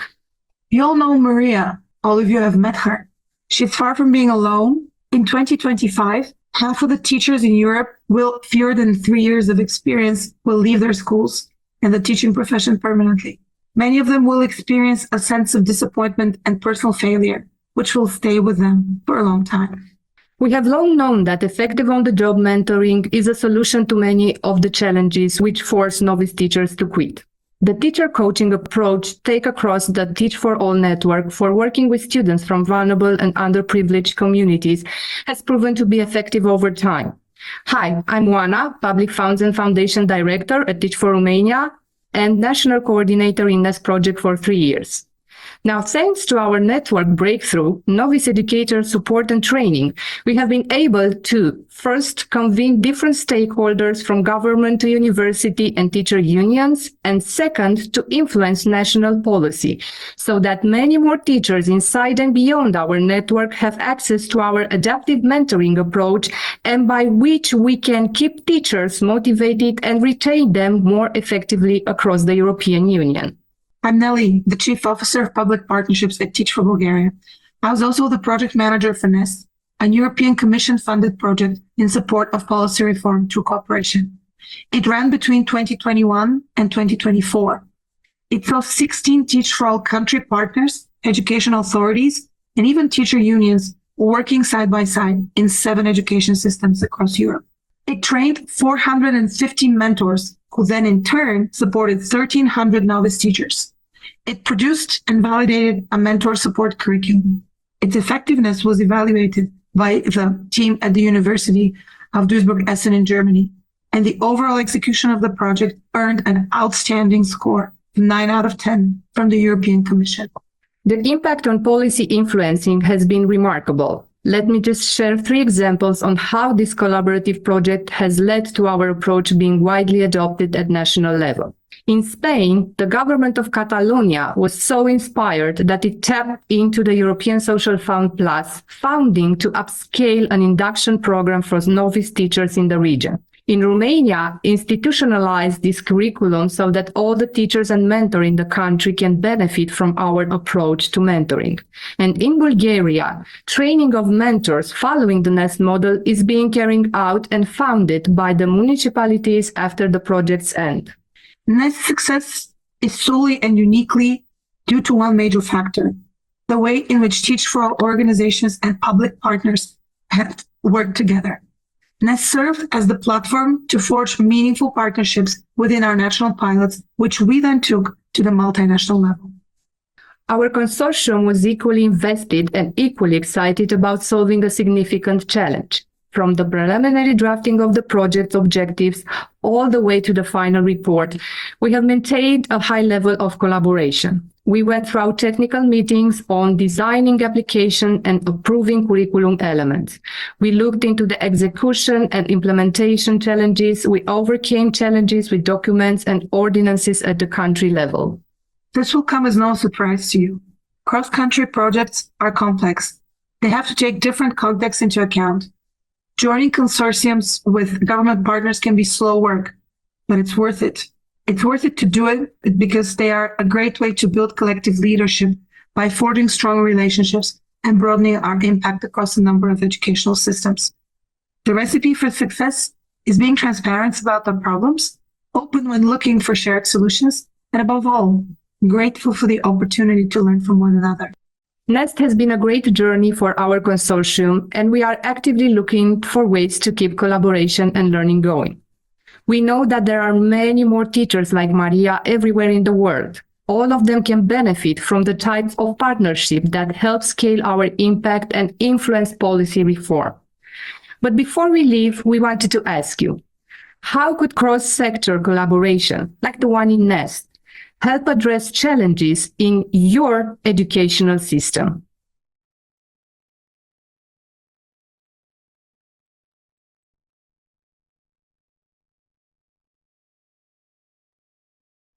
You all know Maria. All of you have met her. She's far from being alone. In 2025, half of the teachers in Europe will, fewer than 3 years of experience, will leave their schools and the teaching profession permanently. Many of them will experience a sense of disappointment and personal failure, which will stay with them for a long time. We have long known that effective on-the-job mentoring is a solution to many of the challenges which force novice teachers to quit. The teacher coaching approach take across the Teach for All network for working with students from vulnerable and underprivileged communities has proven to be effective over time. Hi, I'm Oana, Public Funds and Foundation Director at Teach for Romania and National Coordinator in NEST project for 3 years. Now, thanks to our network breakthrough, novice educator support and training, we have been able to first convene different stakeholders from government to university and teacher unions, and second, to influence national policy, so that many more teachers inside and beyond our network have access to our adaptive mentoring approach, and by which we can keep teachers motivated and retain them more effectively across the European Union. I'm Nelly, the Chief Officer of Public Partnerships at Teach for Bulgaria. I was also the project manager for NEST, a European Commission-funded project in support of policy reform through cooperation. It ran between 2021 and 2024. It saw 16 Teach for All country partners, educational authorities, and even teacher unions working side by side in 7 education systems across Europe. It trained 450 mentors who then in turn supported 1,300 novice teachers. It produced and validated a mentor support curriculum. Its effectiveness was evaluated by the team at the University of Duisburg-Essen in Germany, and the overall execution of the project earned an outstanding score, 9 out of 10, from the European Commission. The impact on policy influencing has been remarkable. Let me just share 3 examples on how this collaborative project has led to our approach being widely adopted at national level. In Spain, the government of Catalonia was so inspired that it tapped into the European Social Fund Plus funding to upscale an induction program for novice teachers in the region. In Romania, institutionalized this curriculum so that all the teachers and mentors in the country can benefit from our approach to mentoring. And in Bulgaria, training of mentors following the NEST model is being carried out and funded by the municipalities after the project's end. NEST success is solely and uniquely due to one major factor: the way in which Teach for All organizations and public partners have worked together. NEST served as the platform to forge meaningful partnerships within our national pilots, which we then took to the multinational level. Our consortium was equally invested and equally excited about solving a significant challenge. From the preliminary drafting of the project's objectives all the way to the final report, we have maintained a high level of collaboration. We went through technical meetings on designing application and approving curriculum elements. We looked into the execution and implementation challenges. We overcame challenges with documents and ordinances at the country level. This will come as no surprise to you. Cross-country projects are complex. They have to take different contexts into account. Joining consortiums with government partners can be slow work, but it's worth it. It's worth it to do it because they are a great way to build collective leadership by forging strong relationships and broadening our impact across a number of educational systems. The recipe for success is being transparent about the problems, open when looking for shared solutions, and above all, grateful for the opportunity to learn from one another. NEST has been a great journey for our consortium, and we are actively looking for ways to keep collaboration and learning going. We know that there are many more teachers like Maria everywhere in the world. All of them can benefit from the types of partnership that help scale our impact and influence policy reform. But before we leave, we wanted to ask you, how could cross-sector collaboration, like the one in NEST, help address challenges in your educational system?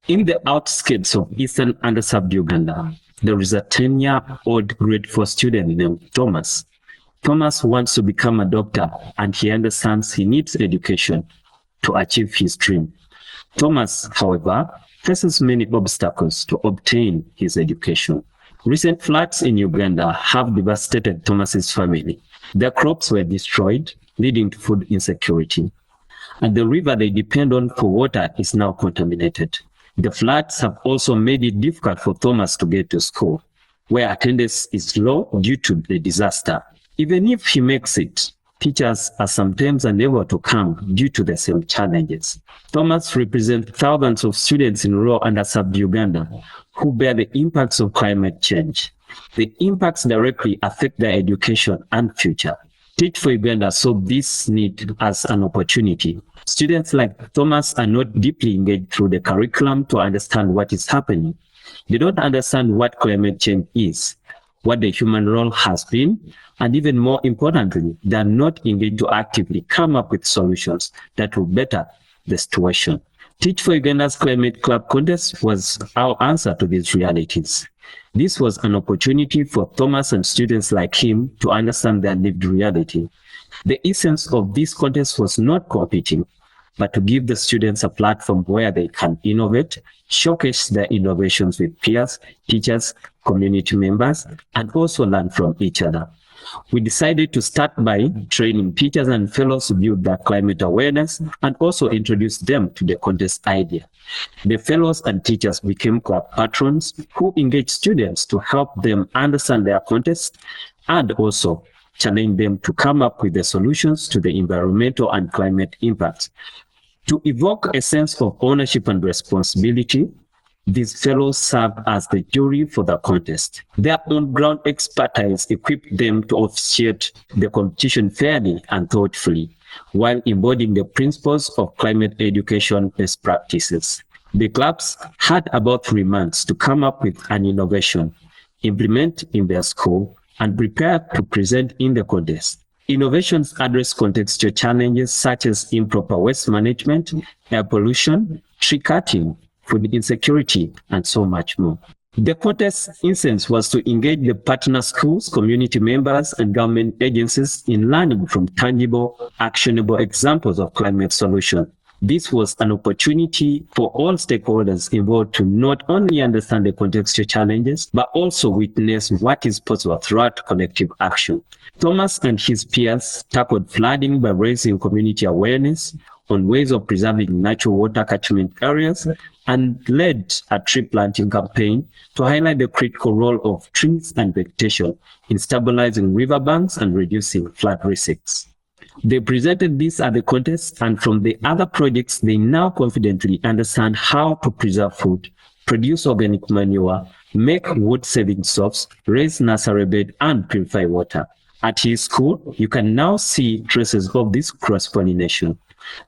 In the outskirts of eastern underserved Uganda, there is a 10-year-old grade 4 student named Thomas. Thomas wants to become a doctor, and he understands he needs education to achieve his dream. Thomas, however, faces many obstacles to obtain his education. Recent floods in Uganda have devastated Thomas's family. Their crops were destroyed, leading to food insecurity. And the river they depend on for water is now contaminated. The floods have also made it difficult for Thomas to get to school, where attendance is low due to the disaster. Even if he makes it, teachers are sometimes unable to come due to the same challenges. Thomas represents thousands of students in rural underserved Uganda who bear the impacts of climate change. The impacts directly affect their education and future. Teach for Uganda saw this need as an opportunity. Students like Thomas are not deeply engaged through the curriculum to understand what is happening. They don't understand what climate change is, what the human role has been, and even more importantly, they are not engaged to actively come up with solutions that will better the situation. Teach for Uganda's Climate Club contest was our answer to these realities. This was an opportunity for Thomas and students like him to understand their lived reality. The essence of this contest was not competing, but to give the students a platform where they can innovate, showcase their innovations with peers, teachers, community members, and also learn from each other. We decided to start by training teachers and fellows to build their climate awareness and also introduce them to the contest idea. The fellows and teachers became club patrons who engaged students to help them understand their contest and also challenge them to come up with the solutions to the environmental and climate impacts. To evoke a sense of ownership and responsibility, these fellows serve as the jury for the contest. Their on-ground expertise equipped them to officiate the competition fairly and thoughtfully, while embodying the principles of climate education best practices. The clubs had about 3 months to come up with an innovation, implement in their school, and prepare to present in the contest. Innovations address contextual challenges such as improper waste management, air pollution, tree cutting, food insecurity, and so much more. The contest essence was to engage the partner schools, community members, and government agencies in learning from tangible, actionable examples of climate solution. This was an opportunity for all stakeholders involved to not only understand the contextual challenges, but also witness what is possible throughout collective action. Thomas and his peers tackled flooding by raising community awareness on ways of preserving natural water catchment areas and led a tree planting campaign to highlight the critical role of trees and vegetation in stabilizing riverbanks and reducing flood risks. They presented this at the contest, and from the other projects, they now confidently understand how to preserve food, produce organic manure, make wood-saving soaps, raise nursery bed, and purify water. At his school, you can now see traces of this cross-pollination.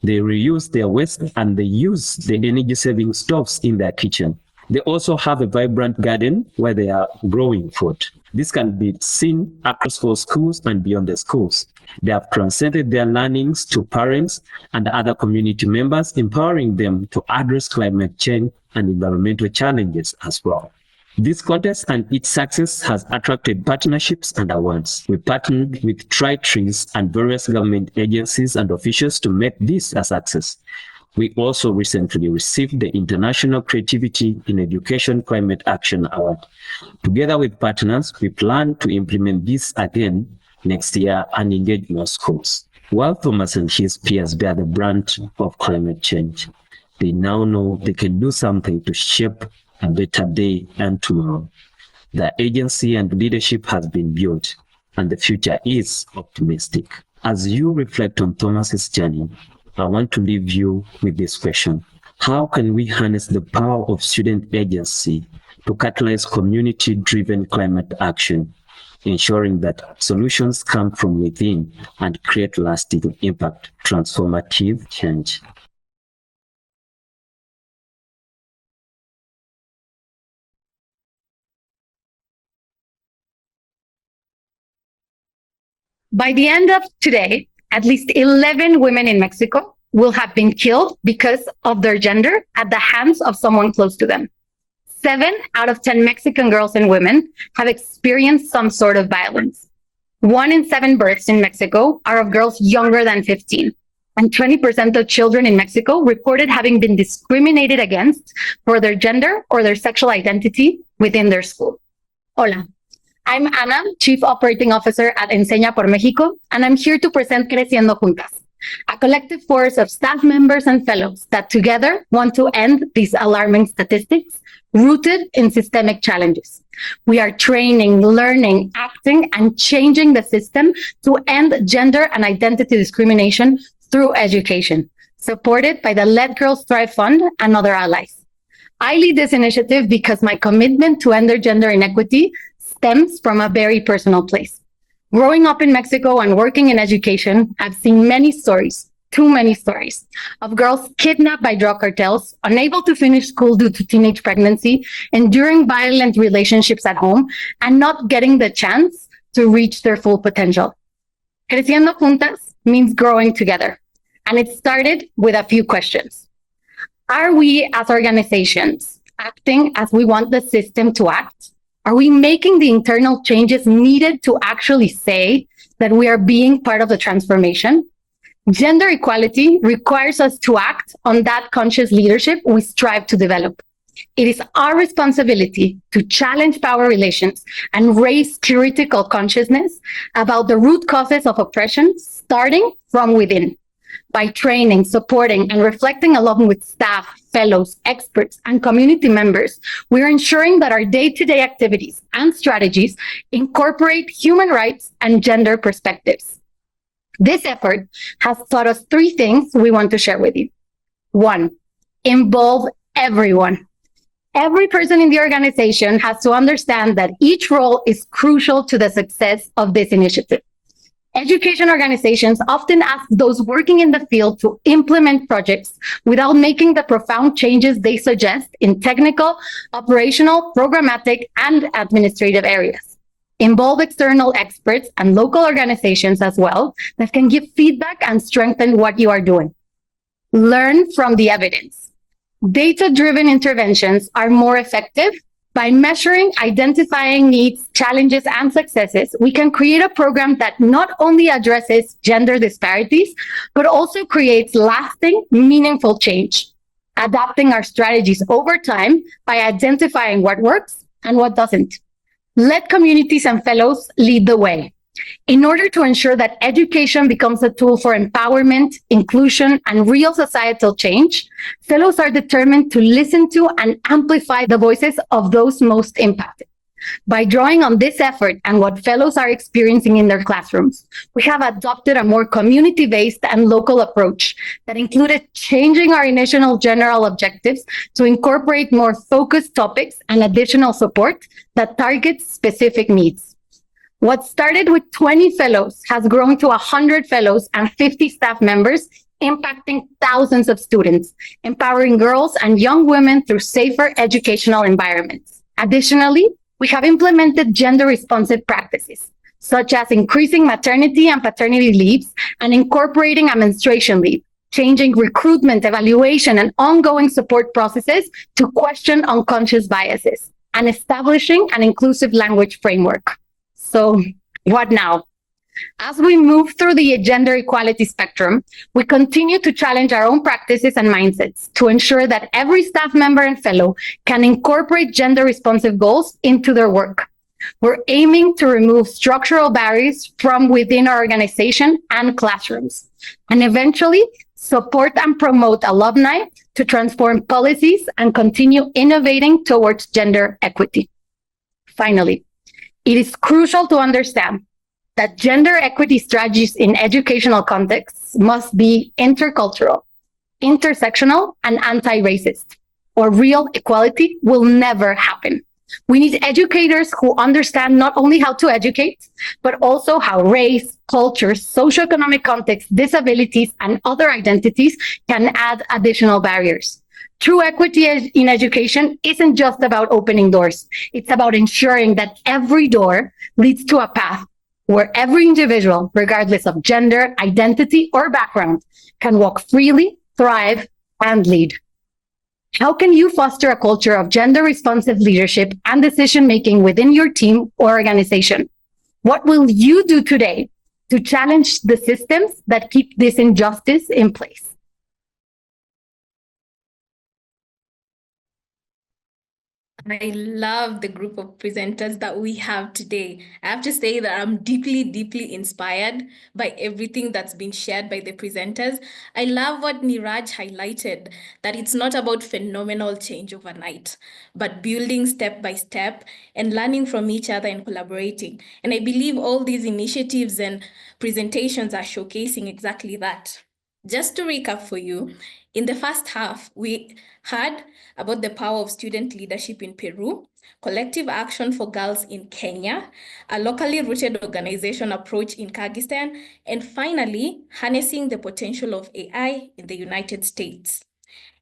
They reuse their waste and they use the energy-saving stoves in their kitchen. They also have a vibrant garden where they are growing food. This can be seen across all schools and beyond the schools. They have transcended their learnings to parents and other community members, empowering them to address climate change and environmental challenges as well. This contest and its success has attracted partnerships and awards. We partnered with TriTrees and various government agencies and officials to make this a success. We also recently received the International Creativity in Education Climate Action Award. Together with partners, we plan to implement this again next year and engage more schools. While Thomas and his peers bear the brunt of climate change, they now know they can do something to shape a better day and tomorrow. The agency and leadership has been built, and the future is optimistic. As you reflect on Thomas's journey, I want to leave you with this question. How can we harness the power of student agency to catalyze community-driven climate action, ensuring that solutions come from within and create lasting impact, transformative change? By the end of today, at least 11 women in Mexico will have been killed because of their gender at the hands of someone close to them. 7 out of 10 Mexican girls and women have experienced some sort of violence. 1 in 7 births in Mexico are of girls younger than 15. And 20% of children in Mexico reported having been discriminated against for their gender or their sexual identity within their school. Hola, I'm Ana, Chief Operating Officer at Enseña por México, and I'm here to present Creciendo Juntas, a collective force of staff members and fellows that together want to end these alarming statistics rooted in systemic challenges. We are training, learning, acting, and changing the system to end gender and identity discrimination through education, supported by the Let Girls Thrive Fund and other allies. I lead this initiative because my commitment to end gender inequity stems from a very personal place. Growing up in Mexico and working in education, I've seen many stories, too many stories, of girls kidnapped by drug cartels, unable to finish school due to teenage pregnancy, enduring violent relationships at home, and not getting the chance to reach their full potential. Creciendo Juntas means growing together. And it started with a few questions. Are we as organizations acting as we want the system to act? Are we making the internal changes needed to actually say that we are being part of the transformation? Gender equality requires us to act on that conscious leadership we strive to develop. It is our responsibility to challenge power relations and raise critical consciousness about the root causes of oppression, starting from within. By training, supporting, and reflecting along with staff, fellows, experts, and community members, we are ensuring that our day-to-day activities and strategies incorporate human rights and gender perspectives. This effort has taught us 3 things we want to share with you. 1, involve everyone. Every person in the organization has to understand that each role is crucial to the success of this initiative. Education organizations often ask those working in the field to implement projects without making the profound changes they suggest in technical, operational, programmatic, and administrative areas. Involve external experts and local organizations as well that can give feedback and strengthen what you are doing. Learn from the evidence. Data-driven interventions are more effective. By measuring, identifying needs, challenges, and successes, we can create a program that not only addresses gender disparities, but also creates lasting, meaningful change, adapting our strategies over time by identifying what works and what doesn't. Let communities and fellows lead the way. In order to ensure that education becomes a tool for empowerment, inclusion, and real societal change, fellows are determined to listen to and amplify the voices of those most impacted. By drawing on this effort and what fellows are experiencing in their classrooms, we have adopted a more community-based and local approach that included changing our initial general objectives to incorporate more focused topics and additional support that targets specific needs. What started with 20 fellows has grown to 100 fellows and 50 staff members, impacting thousands of students, empowering girls and young women through safer educational environments. Additionally, we have implemented gender-responsive practices, such as increasing maternity and paternity leaves and incorporating a menstruation leave, changing recruitment, evaluation, and ongoing support processes to question unconscious biases, and establishing an inclusive language framework. So what now? As we move through the gender equality spectrum, we continue to challenge our own practices and mindsets to ensure that every staff member and fellow can incorporate gender-responsive goals into their work. We're aiming to remove structural barriers from within our organization and classrooms, and eventually support and promote alumni to transform policies and continue innovating towards gender equity. Finally, it is crucial to understand that gender equity strategies in educational contexts must be intercultural, intersectional, and anti-racist, or real equality will never happen. We need educators who understand not only how to educate, but also how race, culture, socioeconomic context, disabilities, and other identities can add additional barriers. True equity in education isn't just about opening doors. It's about ensuring that every door leads to a path where every individual, regardless of gender, identity, or background, can walk freely, thrive, and lead. How can you foster a culture of gender responsive leadership and decision making within your team or organization? What will you do today to challenge the systems that keep this injustice in place? I love the group of presenters that we have today. I have to say that I'm deeply, deeply inspired by everything that's been shared by the presenters. I love what Niraj highlighted, that it's not about phenomenal change overnight, but building step by step and learning from each other and collaborating. And I believe all these initiatives and presentations are showcasing exactly that. Just to recap for you, in the first half, we heard about the power of student leadership in Peru, collective action for girls in Kenya, a locally rooted organization approach in Kyrgyzstan, and finally, harnessing the potential of AI in the United States.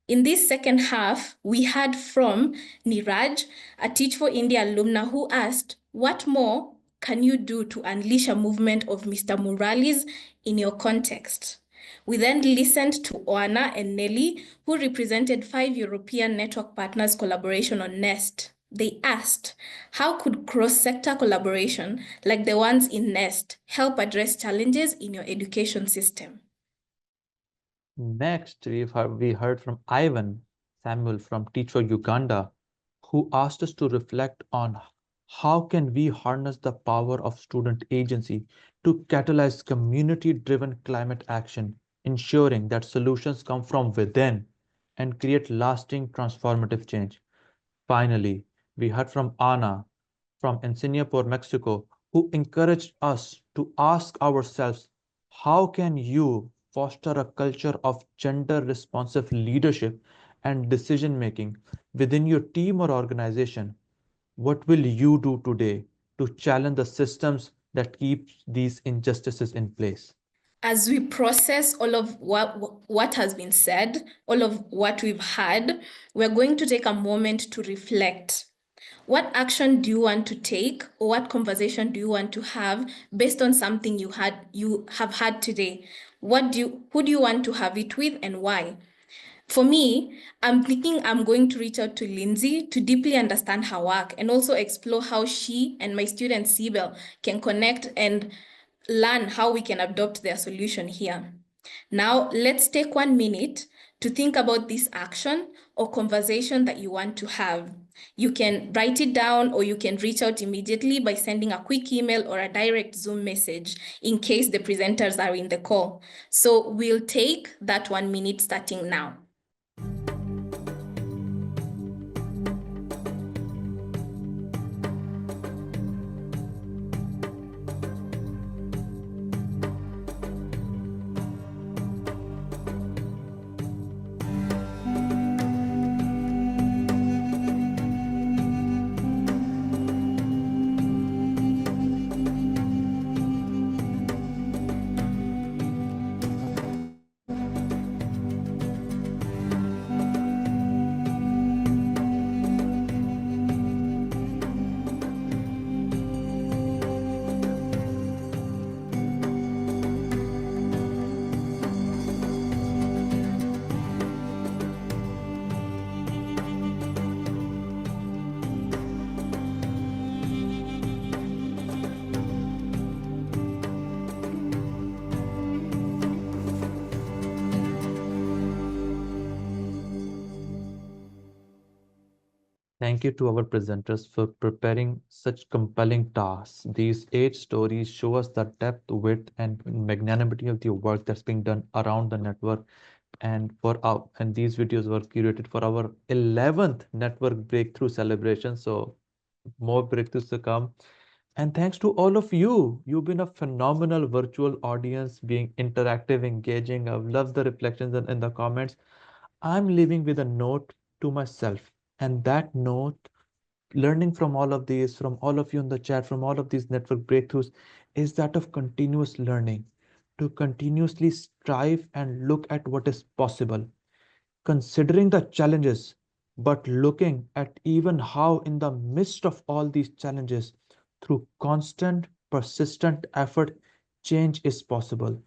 In this second half, we heard from Niraj, a Teach for India alumna, who asked, what more can you do to unleash a movement of Mr. Murali's in your context? We then listened to Oana and Nelly, who represented 5 European network partners' collaboration on NEST. They asked, how could cross-sector collaboration, like the ones in NEST, help address challenges in your education system? Next, we heard from Ivan Samuel from Teach for Uganda, who asked us to reflect on how can we harness the power of student agency to catalyze community-driven climate action, ensuring that solutions come from within and create lasting transformative change. Finally, we heard from Ana from Singapore, Mexico, who encouraged us to ask ourselves, how can you foster a culture of gender responsive leadership and decision making within your team or organization? What will you do today to challenge the systems that keep these injustices in place? As we process all of what has been said, all of what we've had, we're going to take a moment to reflect. What action do you want to take, or what conversation do you want to have based on something you have had today? Who do you want to have it with, and why? For me, I'm thinking I'm going to reach out to Lindsay to deeply understand her work and also explore how she and my student Sibel can connect and learn how we can adopt their solution here. Now, let's take 1 minute to think about this action or conversation that you want to have. You can write it down, or you can reach out immediately by sending a quick email or a direct Zoom message in case the presenters are in the call. So we'll take that 1 minute starting now. Thank you to our presenters for preparing such compelling tasks. These 8 stories show us the depth, width, and magnanimity of the work that's being done around the network. And these videos were curated for our 11th network breakthrough celebration. So more breakthroughs to come. And thanks to all of you. You've been a phenomenal virtual audience, being interactive, engaging. I've loved the reflections in the comments. I'm leaving with a note to myself. And that note, learning from all of these, from all of you in the chat, from all of these network breakthroughs, is that of continuous learning, to continuously strive and look at what is possible, considering the challenges, but looking at even how, in the midst of all these challenges, through constant persistent effort, change is possible.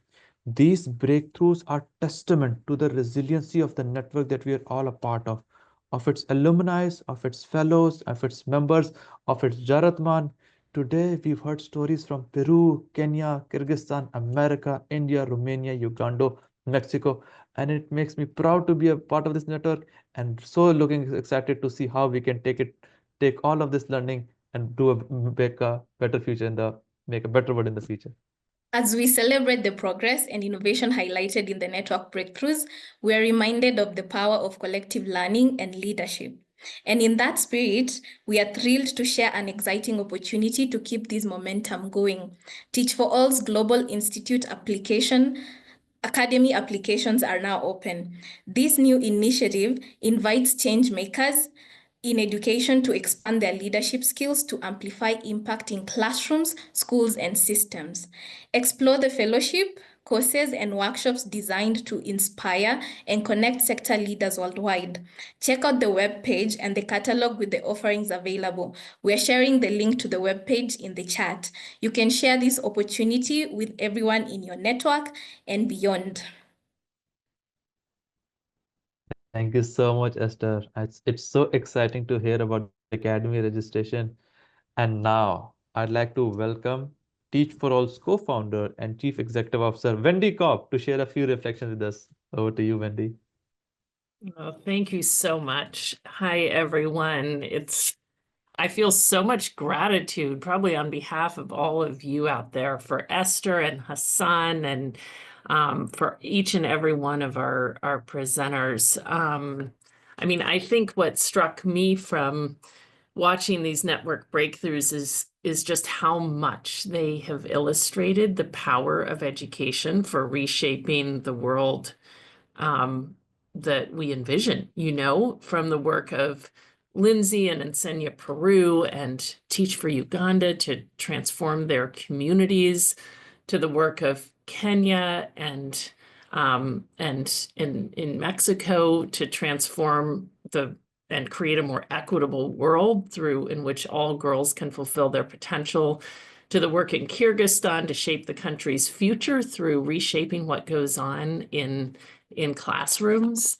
These breakthroughs are testament to the resiliency of the network that we are all a part of its alumni, of its fellows, of its members, of its Jaratman. Today, we've heard stories from Peru, Kenya, Kyrgyzstan, America, India, Romania, Uganda, Mexico, and it makes me proud to be a part of this network and so looking excited to see how we can take all of this learning and make a better future make a better world in the future. As we celebrate the progress and innovation highlighted in the network breakthroughs, we are reminded of the power of collective learning and leadership. And in that spirit, we are thrilled to share an exciting opportunity to keep this momentum going. Teach for All's Global Institute Academy applications are now open. This new initiative invites change makers in education to expand their leadership skills to amplify impact in classrooms, schools, and systems. Explore the fellowship, courses, and workshops designed to inspire and connect sector leaders worldwide. Check out the webpage and the catalog with the offerings available. We're sharing the link to the webpage in the chat. You can share this opportunity with everyone in your network and beyond. Thank you so much, Esther. It's so exciting to hear about the Academy registration. And now I'd like to welcome Teach for All's co-founder and Chief Executive Officer, Wendy Kopp, to share a few reflections with us. Over to you, Wendy. Well, thank you so much. Hi, everyone. I feel so much gratitude, probably on behalf of all of you out there, for Esther and Hassan and for each and every one of our presenters. I mean, I think what struck me from watching these network breakthroughs is just how much they have illustrated the power of education for reshaping the world that we envision, from the work of Lindsay and Ensenya Peru and Teach for Uganda to transform their communities, to the work of Kenya and in Mexico to transform and create a more equitable world in which all girls can fulfill their potential, to the work in Kyrgyzstan to shape the country's future through reshaping what goes on in classrooms.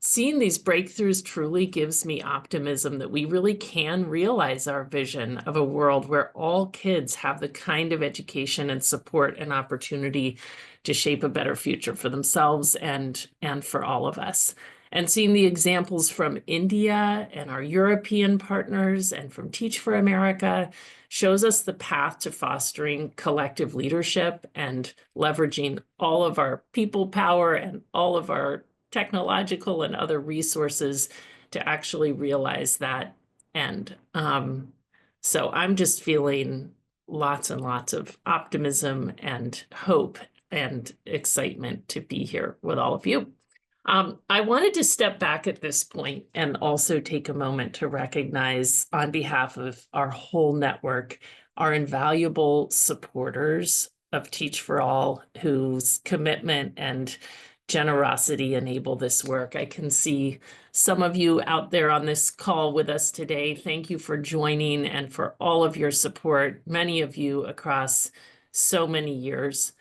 Seeing these breakthroughs truly gives me optimism that we really can realize our vision of a world where all kids have the kind of education and support and opportunity to shape a better future for themselves and for all of us. And seeing the examples from India and our European partners and from Teach for America shows us the path to fostering collective leadership and leveraging all of our people power and all of our technological and other resources to actually realize that end. So I'm just feeling lots and lots of optimism and hope and excitement to be here with all of you. I wanted to step back at this point and also take a moment to recognize, on behalf of our whole network, our invaluable supporters of Teach for All, whose commitment and generosity enable this work. I can see some of you out there on this call with us today. Thank you for joining and for all of your support, many of you across so many years.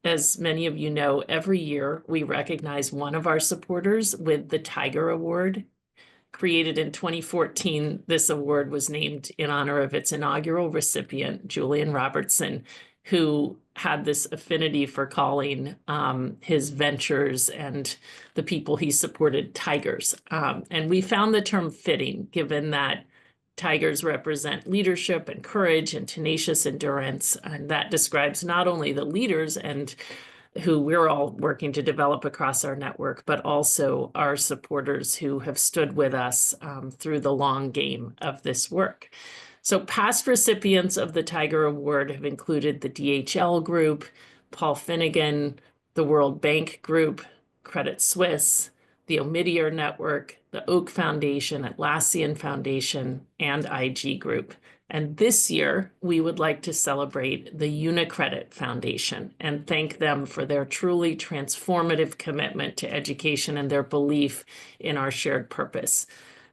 As many of you know, every year we recognize one of our supporters with the Tiger Award. Created in 2014, this award was named in honor of its inaugural recipient, Julian Robertson, who had this affinity for calling his ventures and the people he supported tigers. And we found the term fitting, given that tigers represent leadership and courage and tenacious endurance. And that describes not only the leaders and who we're all working to develop across our network, but also our supporters who have stood with us through the long game of this work. So past recipients of the Tiger Award have included the DHL Group, Paul Finnegan, the World Bank Group, Credit Suisse, the Omidyar Network, the Oak Foundation, Atlassian Foundation, and IG Group. And this year, we would like to celebrate the UniCredit Foundation and thank them for their truly transformative commitment to education and their belief in our shared purpose.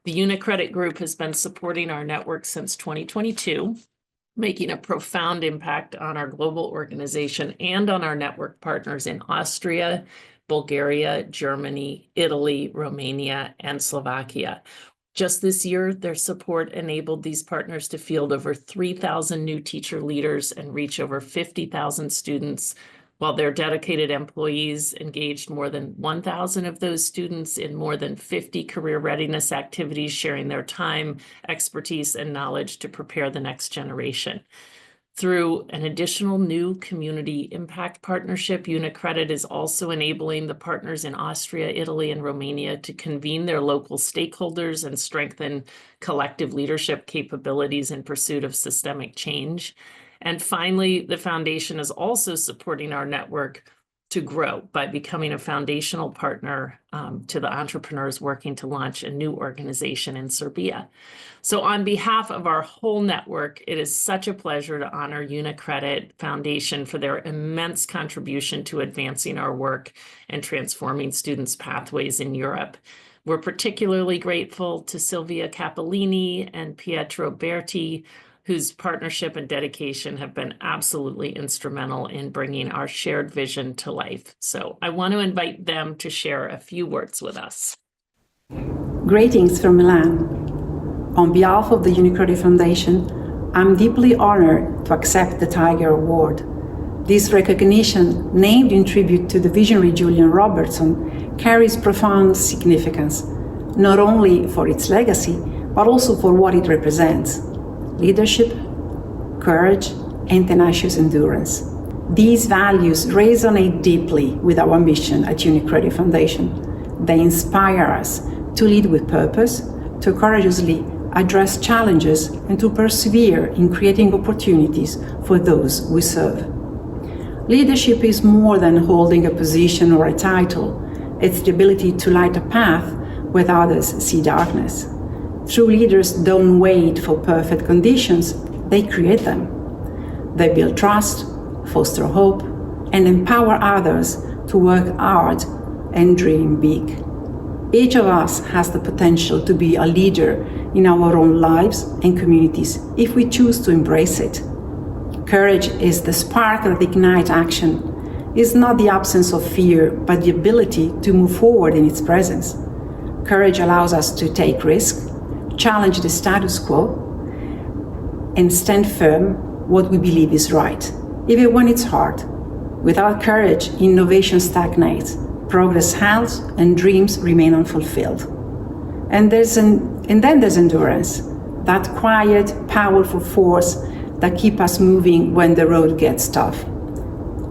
The UniCredit Group has been supporting our network since 2022 making a profound impact on our global organization and on our network partners in Austria, Bulgaria, Germany, Italy, Romania, and Slovakia. Just this year, their support enabled these partners to field over 3,000 new teacher leaders and reach over 50,000 students, while their dedicated employees engaged more than 1,000 of those students in more than 50 career readiness activities, sharing their time, expertise, and knowledge to prepare the next generation. Through an additional new community impact partnership, UniCredit is also enabling the partners in Austria, Italy, and Romania to convene their local stakeholders and strengthen collective leadership capabilities in pursuit of systemic change. And finally, the foundation is also supporting our network to grow by becoming a foundational partner to the entrepreneurs working to launch a new organization in Serbia. So on behalf of our whole network, it is such a pleasure to honor UniCredit Foundation for their immense contribution to advancing our work and transforming students' pathways in Europe. We're particularly grateful to Silvia Cappellini and Pietro Berti, whose partnership and dedication have been absolutely instrumental in bringing our shared vision to life. So I want to invite them to share a few words with us. Greetings from Milan. On behalf of the UniCredit Foundation, I'm deeply honored to accept the Tiger Award. This recognition, named in tribute to the visionary Julian Robertson, carries profound significance, not only for its legacy, but also for what it represents: leadership, courage, and tenacious endurance. These values resonate deeply with our mission at UniCredit Foundation. They inspire us to lead with purpose, to courageously address challenges, and to persevere in creating opportunities for those we serve. Leadership is more than holding a position or a title. It's the ability to light a path where others see darkness. True leaders don't wait for perfect conditions, they create them. They build trust, foster hope, and empower others to work hard and dream big. Each of us has the potential to be a leader in our own lives and communities if we choose to embrace it. Courage is the spark that ignites action. It's not the absence of fear, but the ability to move forward in its presence. Courage allows us to take risks, challenge the status quo, and stand firm what we believe is right, even when it's hard. Without courage, innovation stagnates, progress halts, and dreams remain unfulfilled. And then there's endurance, that quiet, powerful force that keeps us moving when the road gets tough.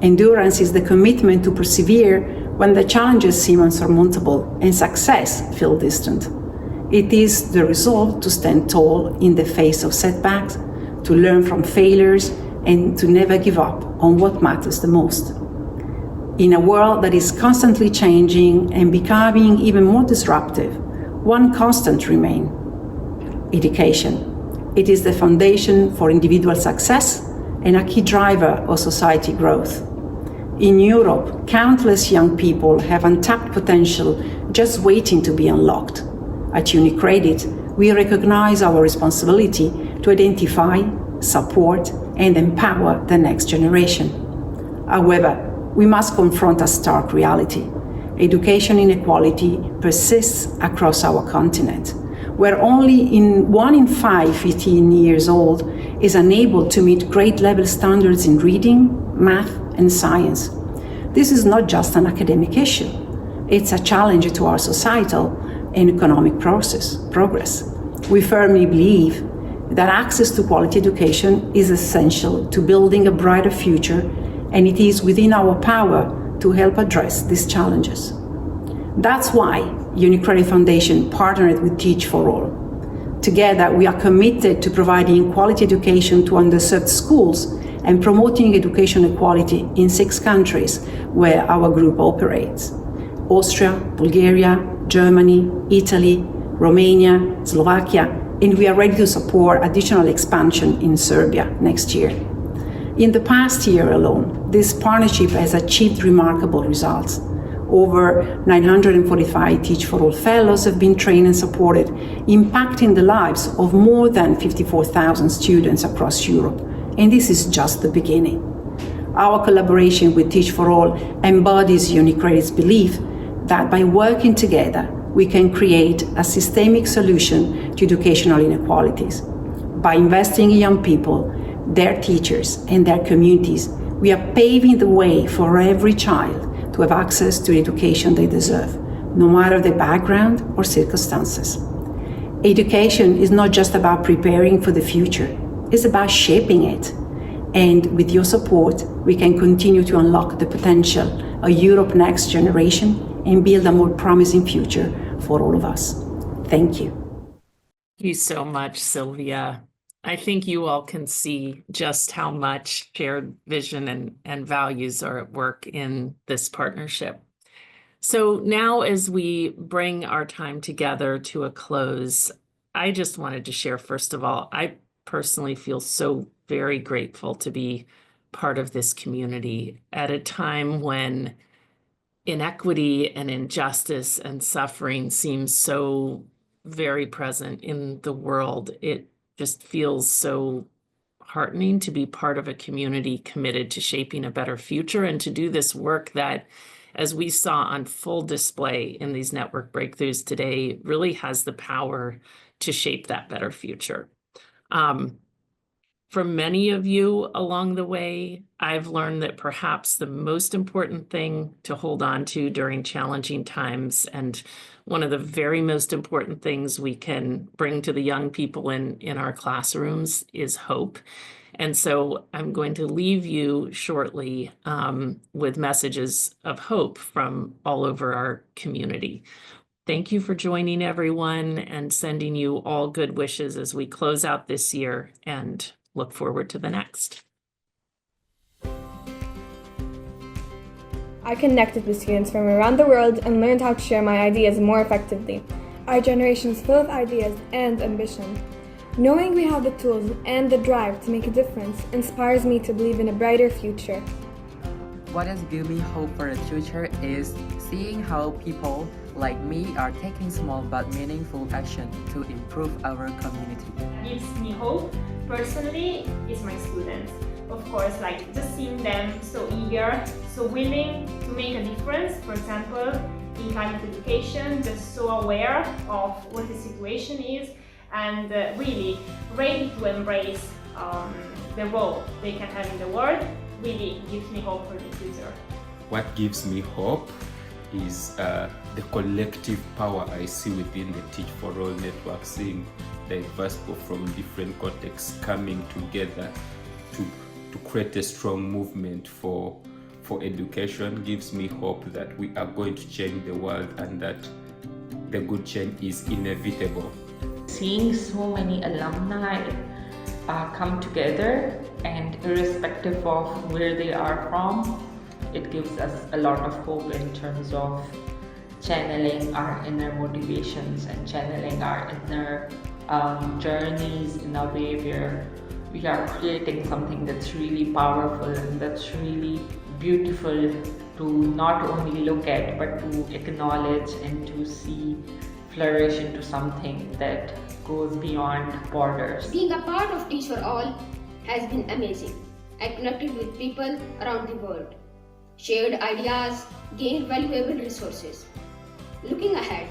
Endurance is the commitment to persevere when the challenges seem unsurmountable and success feels distant. It is the resolve to stand tall in the face of setbacks, to learn from failures, and to never give up on what matters the most. In a world that is constantly changing and becoming even more disruptive, one constant remains: education. It is the foundation for individual success and a key driver of society growth. In Europe, countless young people have untapped potential just waiting to be unlocked. At UniCredit, we recognize our responsibility to identify, support, and empower the next generation. However, we must confront a stark reality. Education inequality persists across our continent, where only 1 in 5 15 years old is unable to meet grade-level standards in reading, math, and science. This is not just an academic issue. It's a challenge to our societal and economic progress. We firmly believe that access to quality education is essential to building a brighter future, and it is within our power to help address these challenges. That's why UniCredit Foundation partnered with Teach for All. Together, we are committed to providing quality education to underserved schools and promoting education equality in 6 countries where our group operates: Austria, Bulgaria, Germany, Italy, Romania, Slovakia, and we are ready to support additional expansion in Serbia next year. In the past year alone, this partnership has achieved remarkable results. Over 945 Teach for All fellows have been trained and supported, impacting the lives of more than 54,000 students across Europe, and this is just the beginning. Our collaboration with Teach for All embodies UniCredit's belief that by working together, we can create a systemic solution to educational inequalities. By investing in young people, their teachers, and their communities, we are paving the way for every child to have access to the education they deserve, no matter their background or circumstances. Education is not just about preparing for the future, it's about shaping it. And with your support, we can continue to unlock the potential of Europe's next generation and build a more promising future for all of us. Thank you. Thank you so much, Sylvia. I think you all can see just how much shared vision and values are at work in this partnership. So now as we bring our time together to a close, I just wanted to share, first of all, I personally feel so very grateful to be part of this community at a time when inequity and injustice and suffering seems so very present in the world. It just feels so heartening to be part of a community committed to shaping a better future and to do this work that, as we saw on full display in these network breakthroughs today, really has the power to shape that better future. For many of you along the way, I've learned that perhaps the most important thing to hold on to during challenging times, and one of the very most important things we can bring to the young people in our classrooms, is hope. And so I'm going to leave you shortly with messages of hope from all over our community. Thank you for joining, everyone, and sending you all good wishes as we close out this year and look forward to the next. I connected with students from around the world and learned how to share my ideas more effectively. Our generation is full of ideas and ambition. Knowing we have the tools and the drive to make a difference inspires me to believe in a brighter future. What has given me hope for the future is seeing how people like me are taking small but meaningful action to improve our community. Gives me hope personally is my students. Of course, like just seeing them so eager, so willing to make a difference. For example, in climate education, just so aware of what the situation is and really ready to embrace the role they can have in the world. Really gives me hope for the future. What gives me hope is the collective power I see within the Teach for All network, seeing diverse people from different contexts coming together to create a strong movement for education. Gives me hope that we are going to change the world and that the good change is inevitable. Seeing so many alumni come together, and irrespective of where they are from, it gives us a lot of hope in terms of channeling our inner motivations and channeling our inner journeys in a way where we are creating something that's really powerful and that's really beautiful to not only look at but to acknowledge and to see flourish into something that goes beyond borders. Being a part of Teach for All has been amazing. I connected with people around the world, shared ideas, gained valuable resources. Looking ahead,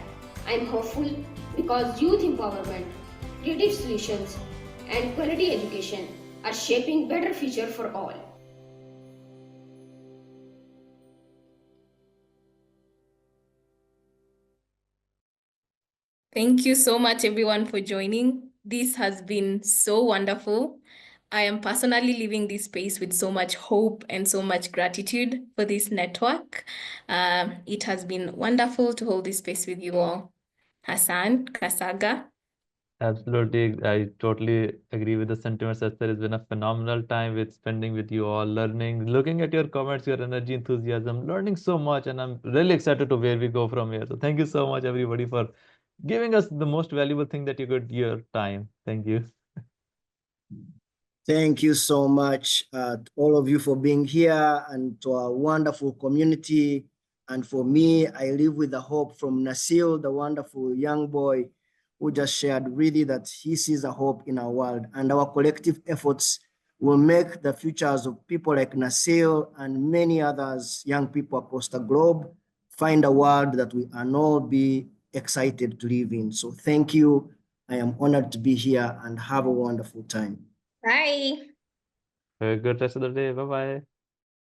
I am hopeful because youth empowerment, creative solutions, and quality education are shaping better future for all. Thank you so much, everyone, for joining. This has been so wonderful. I am personally leaving this space with so much hope and so much gratitude for this network. It has been wonderful to hold this space with you all. Hassan, Kasaga. Absolutely, I totally agree with the sentiments. Esther, it's been a phenomenal time with spending with you all, learning, looking at your comments, your energy, enthusiasm, learning so much, and I'm really excited to where we go from here. So thank you so much, everybody, for giving us the most valuable thing that you could, your time. Thank you. Thank you so much, all of you, for being here, and to our wonderful community. And for me, I live with the hope from Nasil, the wonderful young boy who just shared really that he sees a hope in our world, and our collective efforts will make the futures of people like Nasil and many others, young people across the globe, find a world that we can all be excited to live in. So thank you. I am honored to be here and have a wonderful time. Bye. Have a good rest of the day. Bye-bye.